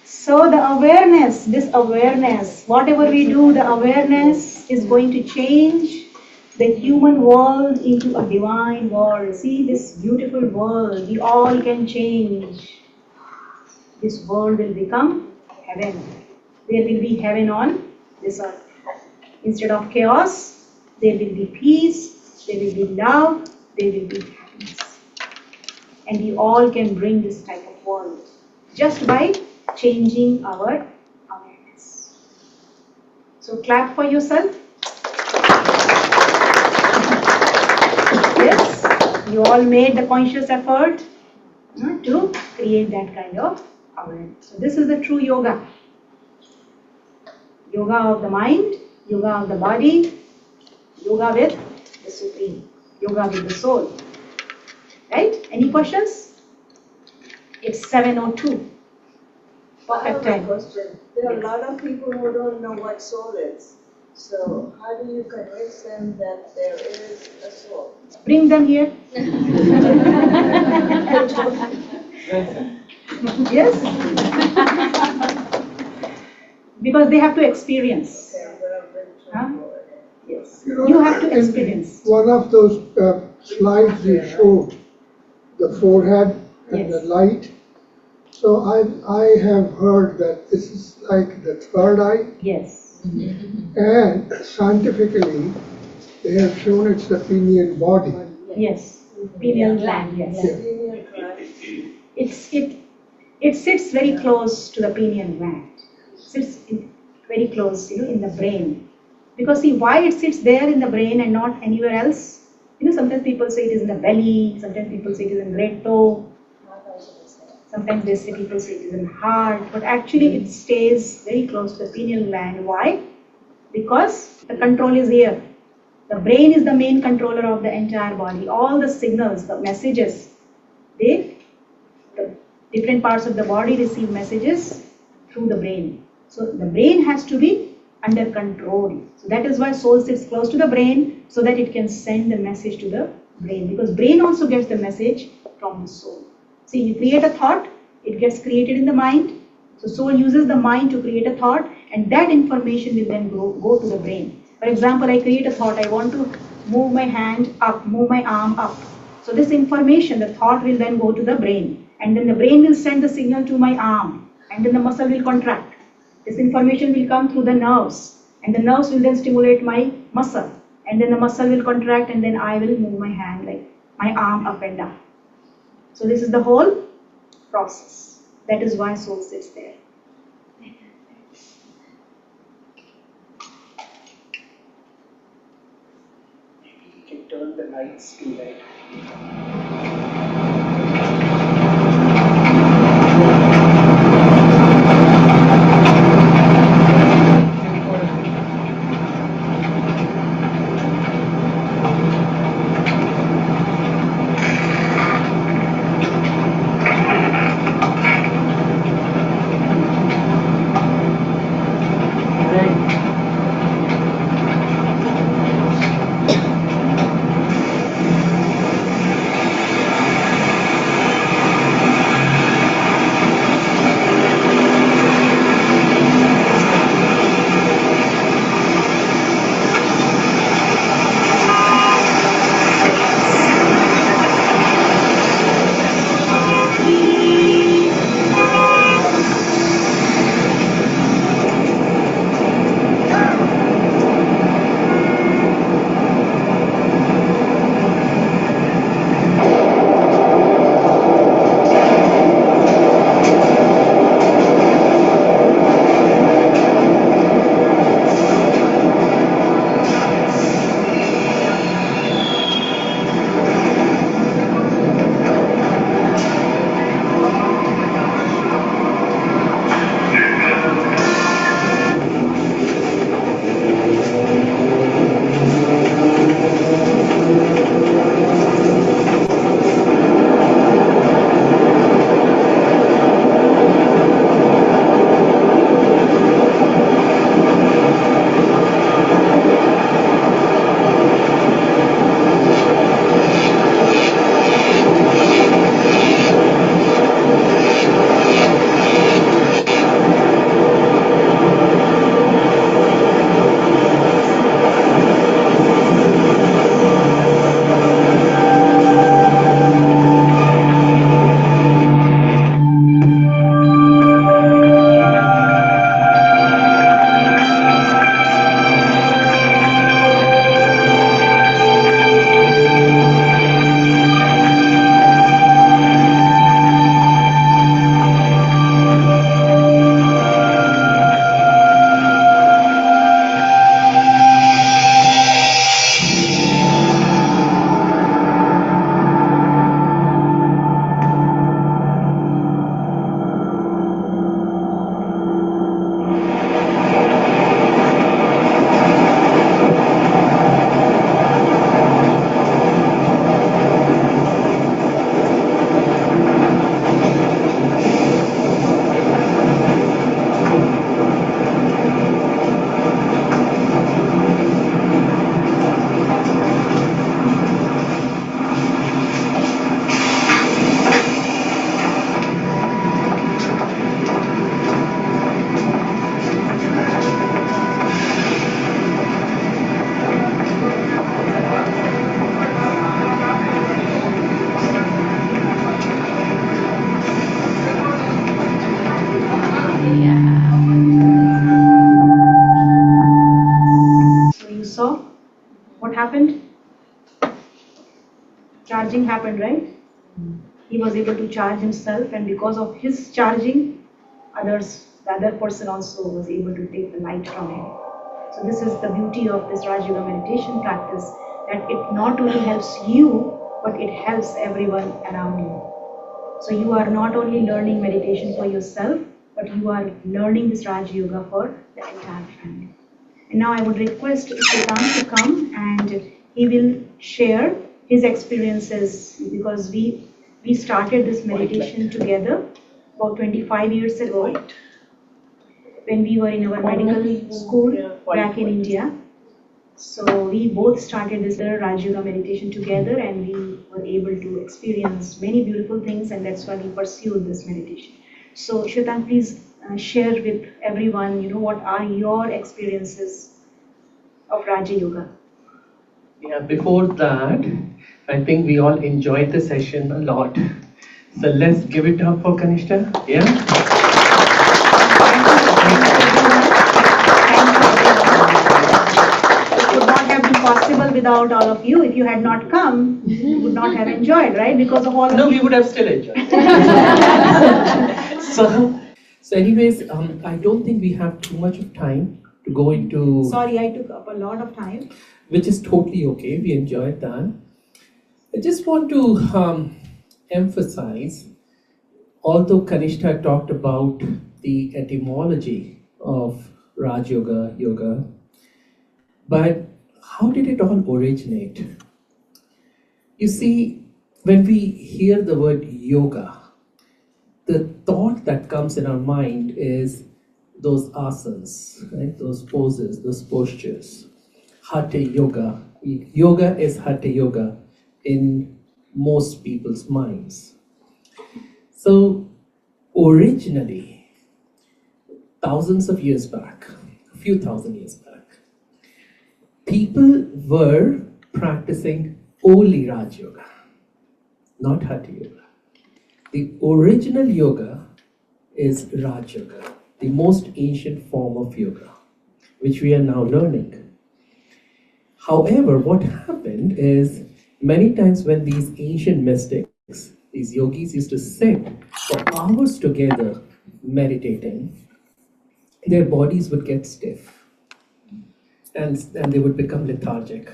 So the awareness, this awareness, whatever we do, the awareness is going to change the human world into a divine world. See this beautiful world, we all can change. This world will become heaven. There will be heaven on this earth. Instead of chaos, there will be peace, there will be love, there will be happiness. And we all can bring this type of world just by changing our awareness. So clap for yourself. Yes, you all made the conscious effort to create that kind of awareness. So this is the true yoga. Yoga of the mind, yoga of the body, yoga with the Supreme, yoga with the soul. Right? Any questions? It's 7:02. Perfect I have time. a question. There are a lot of people who don't know what soul is. So how do you convince them that there is a soul? Bring them here. Yes? Because they have to experience. Okay, but I've been Huh? told for it. Yes. You know, You have to in experience. One of those slides you showed, the forehead and the Yes. light. So I have heard that this is like the third eye, Yes. and scientifically they have shown it's the pineal body. Yes. Pineal gland. Yes. Yeah. Pineal gland. It sits very close to the pineal gland. Sits very close, in the brain. Because see why it sits there in the brain and not anywhere else. Sometimes people say it is in the belly. Sometimes people say it is in great toe. Sometimes people say it is in heart. But actually it stays very close to the pineal gland. Why? Because the control is here. The brain is the main controller of the entire body. All the signals, the messages, the different parts of the body receive messages through the brain. So the brain has to be under control. So that is why soul sits close to the brain so that it can send the message to the brain. Because brain also gets the message from the soul. See, you create a thought, it gets created in the mind. So soul uses the mind to create a thought, and that information will then go to the brain. For example, I create a thought, I want to move my hand up, move my arm up. So this information, the thought will then go to the brain. And then the brain will send the signal to my arm. And then the muscle will contract. This information will come through the nerves. And the nerves will then stimulate my muscle. And then the muscle will contract, and then I will move my hand, like my arm up and down. So this is the whole process. That is why soul sits there. Maybe you can turn the lights to light. charging happened, right? He was able to charge himself, and because of his charging, the other person also was able to take the light from him. So this is the beauty of this Raj Yoga meditation practice, that it not only helps you, but it helps everyone around you. So you are not only learning meditation for yourself, but you are learning this Raj Yoga for the entire family. And now I would request Siddhant to come, and he will share his experiences, because we started this meditation together about 25 years ago when we were in our medical school back in India. So we both started this Raj Yoga meditation together, and we were able to experience many beautiful things, and that's why we pursued this meditation. So Shwetank, please share with everyone, what are your experiences of Raja Yoga? Yeah, before that, I think we all enjoyed the session a lot. So let's give it up for Kanishta. Yeah? It would not have been possible without all of you. If you had not come, you would not have enjoyed, right? Because of all of No, you. we would have still enjoyed. So anyways, I don't think we have too much of time to go into... Sorry, I took up a lot of time. Which is totally okay. We enjoyed that. I just want to emphasize, although Kanishta talked about the etymology of Raj Yoga, but how did it all originate? You see, when we hear the word yoga, the thought that comes in our mind is those asanas, right? Those poses, those postures. Hatha yoga. Yoga is hatha yoga in most people's minds. So originally, thousands of years back, a few thousand years back, people were practicing only Raj Yoga, not Hatha Yoga. The original yoga is Raj Yoga, the most ancient form of yoga, which we are now learning. However, what happened is many times when these ancient mystics, these yogis used to sit for hours together meditating, their bodies would get stiff and they would become lethargic.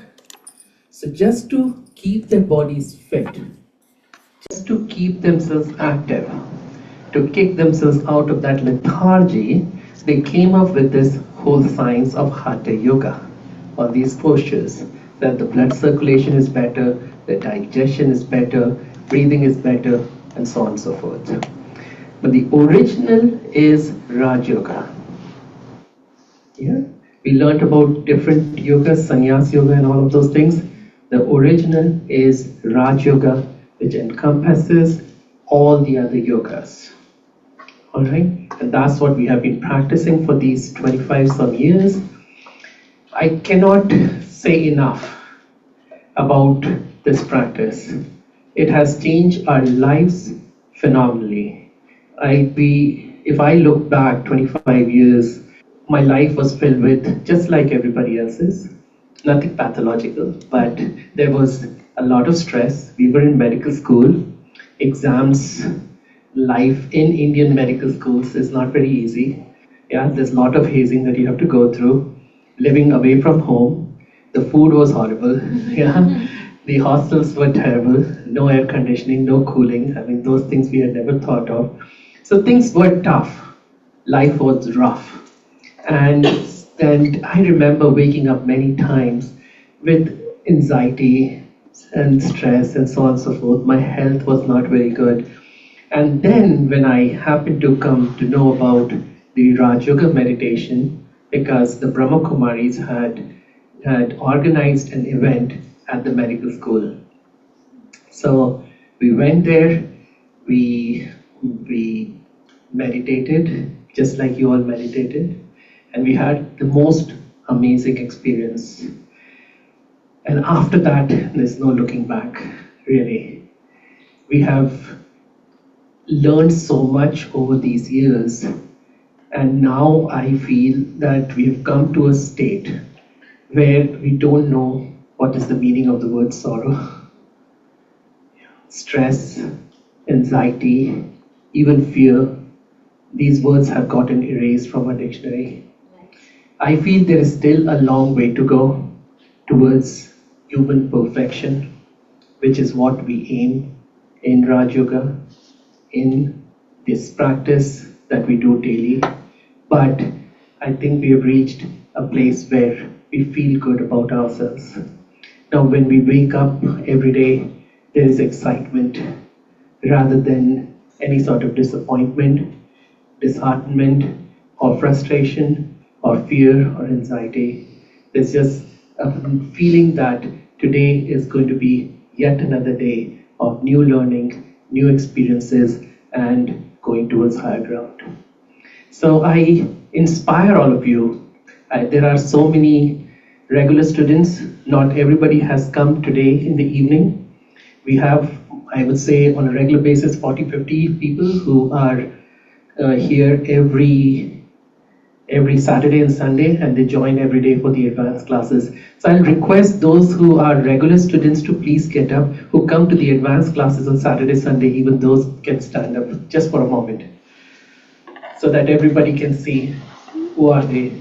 So just to keep their bodies fit, just to keep themselves active, to kick themselves out of that lethargy, they came up with this whole science of Hatha Yoga, or these postures, that the blood circulation is better, the digestion is better, breathing is better, and so on and so forth. But the original is Raj Yoga. Yeah? We learned about different yogas, sannyas yoga and all of those things. The original is Raj Yoga, which encompasses all the other yogas. Alright? And that's what we have been practicing for these 25 some years. I cannot say enough about this practice. It has changed our lives phenomenally. If I look back 25 years, my life was filled with, just like everybody else's, nothing pathological, but there was a lot of stress. We were in medical school, exams, life in Indian medical schools is not very easy. Yeah, there's a lot of hazing that you have to go through. Living away from home, the food was horrible. Yeah, the hostels were terrible. No air conditioning, no cooling. I mean, those things we had never thought of. So things were tough. Life was rough. And I remember waking up many times with anxiety and stress and so on and so forth. My health was not very good. And then when I happened to come to know about the Raj Yoga meditation, because the Brahma Kumaris had organized an event at the medical school. So we went there, we meditated, just like you all meditated, and we had the most amazing experience. And after that, there's no looking back, really. We have learned so much over these years, and now I feel that we've come to a state where we don't know what is the meaning of the word sorrow. stress, anxiety, even fear, these words have gotten erased from our dictionary. I feel there is still a long way to go towards human perfection, which is what we aim in Raj Yoga, in this practice that we do daily. But I think we have reached a place where we feel good about ourselves. Now, when we wake up every day, there is excitement rather than any sort of disappointment, disheartenment, or frustration, or fear, or anxiety. There's just a feeling that today is going to be yet another day of new learning, new experiences, and going towards higher ground. So I inspire all of you. There are so many regular students. Not everybody has come today in the evening. We have, I would say, on a regular basis, 40, 50 people who are here every Saturday and Sunday, and they join every day for the advanced classes. So I'll request those who are regular students to please get up, who come to the advanced classes on Saturday, Sunday, even those can stand up just for a moment, so that everybody can see who are they.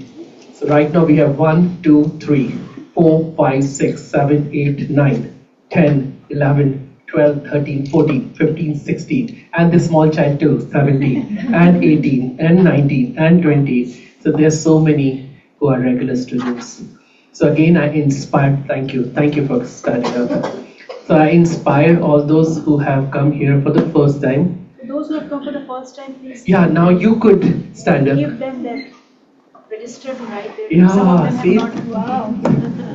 So right now we have 1, 2, 3, 4, 5, 6, 7, 8, 9, 10, 11, 12, 13, 14, 15, 16, and the small child too, 17, and 18, and 19, and 20. So there's so many who are regular students. So again, I inspire, thank you for standing up. So I inspire all those who have come here for the first time. Those who have come for the first time, please. Yeah, now you could stand up. Give them that registered right there. Yeah, Some of them see? have not. Wow.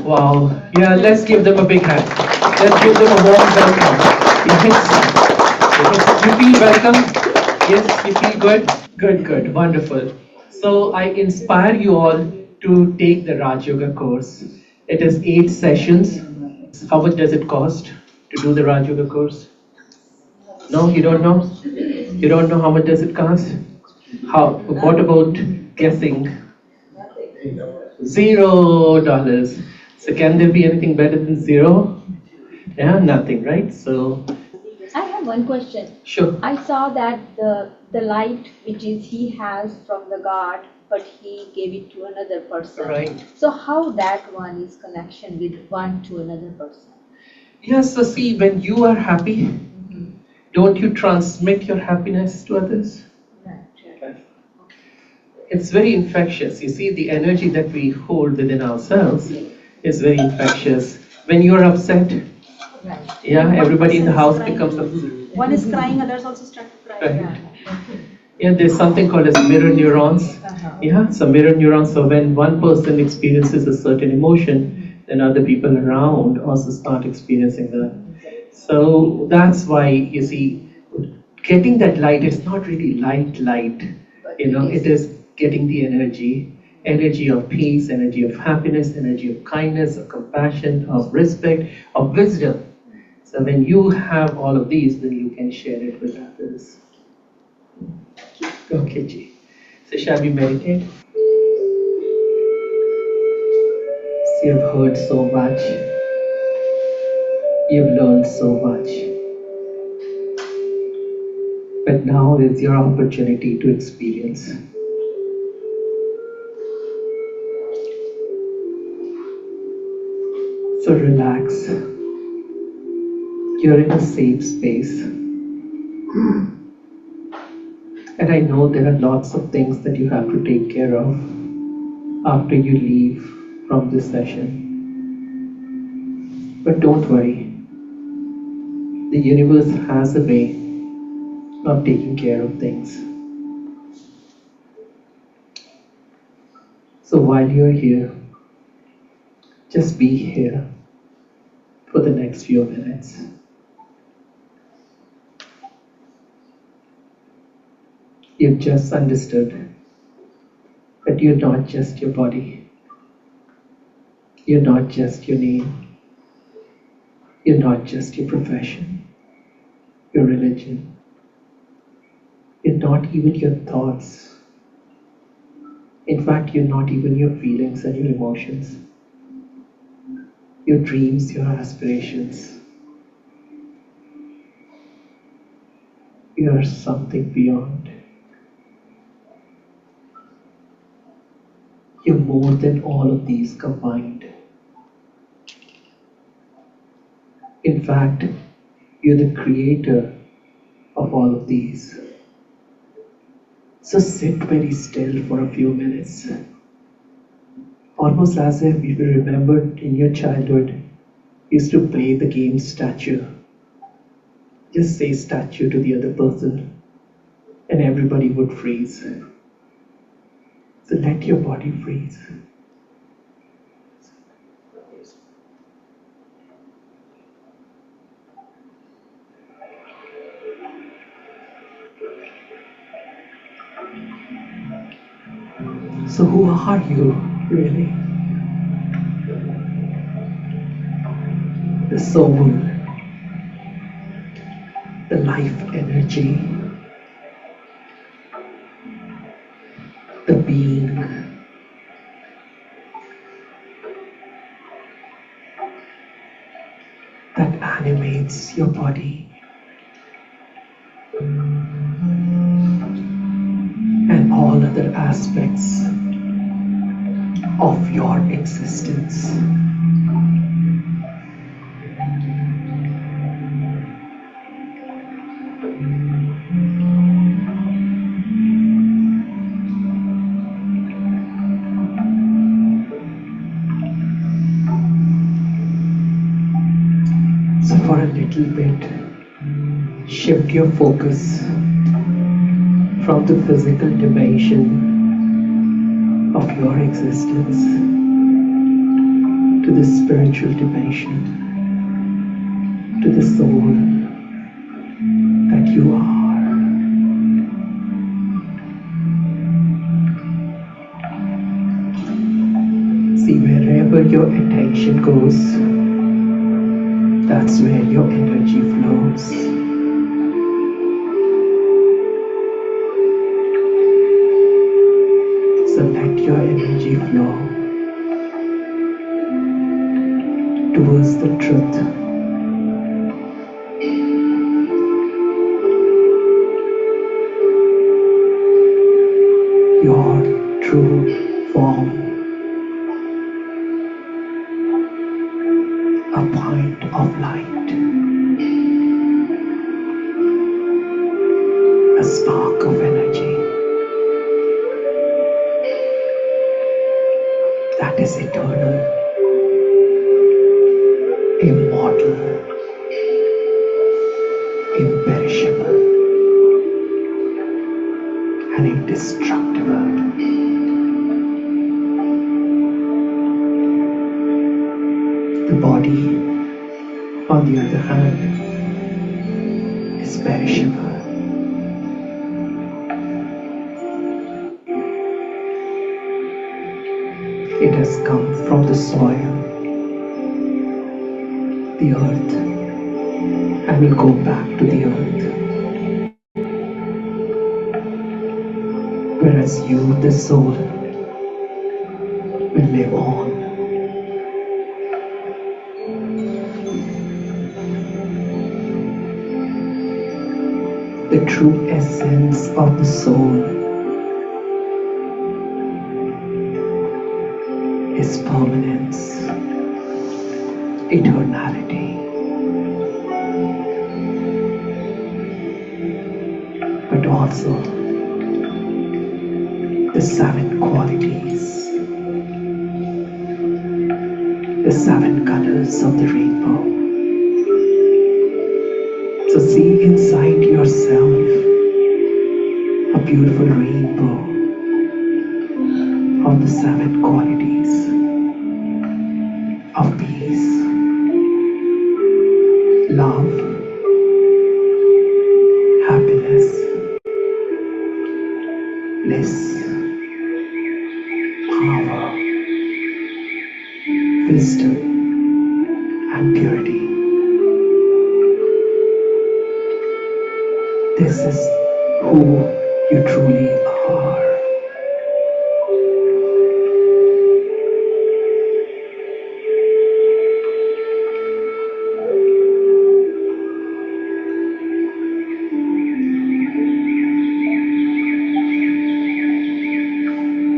Wow. Yeah, let's give them a big hand. Let's give them a warm welcome. Yes. You feel welcome? Yes, you feel good? Good. Wonderful. So I inspire you all to take the Raj Yoga course. It is 8 sessions. How much does it cost to do the Raj Yoga course? No, you don't know? You don't know how much does it cost? What about guessing? $0. So can there be anything better than zero? Yeah, nothing, right? So I have one question. sure. I saw that the light which is he has from the God, but he gave it to another person. Right. So how that one is connection with one to another person? Yes, so see, when you are happy, don't you transmit your happiness to others? Right. It's very infectious. You see, the energy that we hold within ourselves is very infectious. When you're upset, Right. yeah, everybody in the house Crying. becomes upset. One is crying, others also start to cry. Right. Yeah, there's something called as mirror neurons. Yeah, so mirror neurons. So when one person experiences a certain emotion, then other people around also start experiencing that. So that's why you see, getting that light. It's not really light. It is getting the energy of peace, energy of happiness, energy of kindness, of compassion, of respect, of wisdom. So when you have all of these, then you can share it with others. Okay, Ji. So shall we meditate? So you've heard so much. You've learned so much. But now is your opportunity to experience. So relax. You're in a safe space. And I know there are lots of things that you have to take care of after you leave from this session. But don't worry. The universe has a way of taking care of things. So while you're here, just be here for the next few minutes. You've just understood that you're not just your body. You're not just your name. You're not just your profession, your religion. You're not even your thoughts. In fact, you're not even your feelings and your emotions, your dreams, your aspirations. You're something beyond. You're more than all of these combined. In fact, you're the creator of all of these. So sit very still for a few minutes, almost as if you remembered in your childhood, you used to play the game statue. Just say statue to the other person, and everybody would freeze. So let your body freeze. So who are you, really? The soul, the life energy, the being, that animates your body and all other aspects of your existence. So for a little bit, shift your focus from the physical dimension of your existence to the spiritual dimension, to the soul that you are. See, wherever your attention goes, that's where your energy flows. So let your energy flow towards the truth. Your true form, a point of light, a spark of energy that is eternal, immortal, imperishable, and indestructible. The body, on the other hand, is perishable. It has come from the soil, the earth, and will go back to the earth. Whereas you, the soul, will live on. The true essence of the soul is permanence, eternality. But also the 7 qualities, the 7 colors of the rainbow. So see inside yourself a beautiful rainbow of the 7 qualities of peace, love, happiness, bliss, power, wisdom, and purity. This is who you truly are.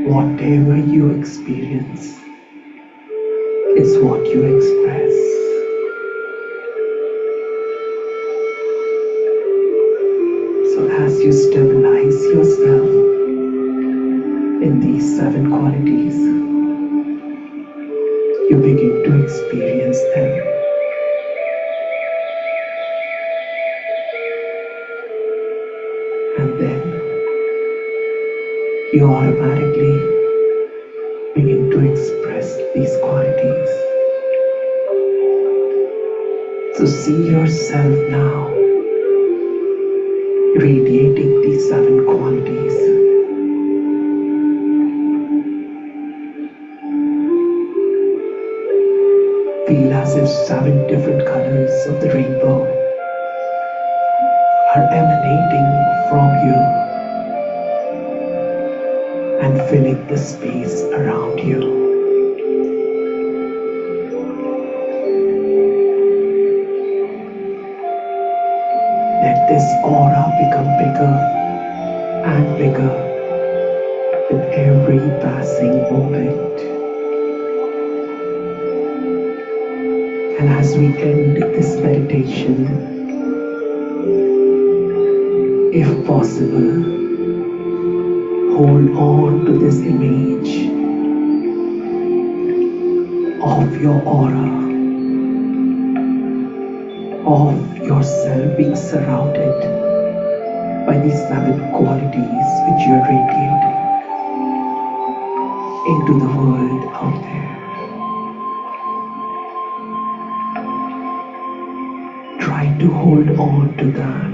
Whatever you experience is what you express. So as you stabilize yourself in these 7 qualities, you begin to experience them. And then you automatically begin to express these qualities. So see yourself now radiating these 7 qualities. Feel as if 7 different colors of the rainbow are emanating from you and filling the space around you. Let this aura become bigger and bigger with every passing moment. And as we end this meditation, if possible, hold on to this image of your aura, of yourself being surrounded by these 7 qualities which you are radiating into the world out there. Try to hold on to that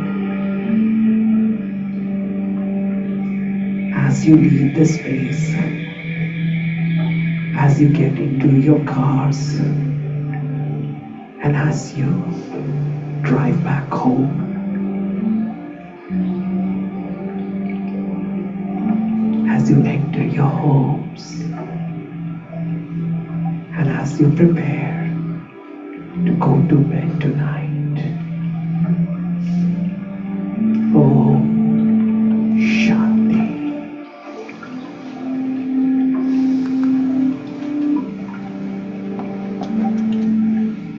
as you leave this place, as you get into your cars, and as you drive back home. As you enter your homes, and as you prepare to go to bed tonight.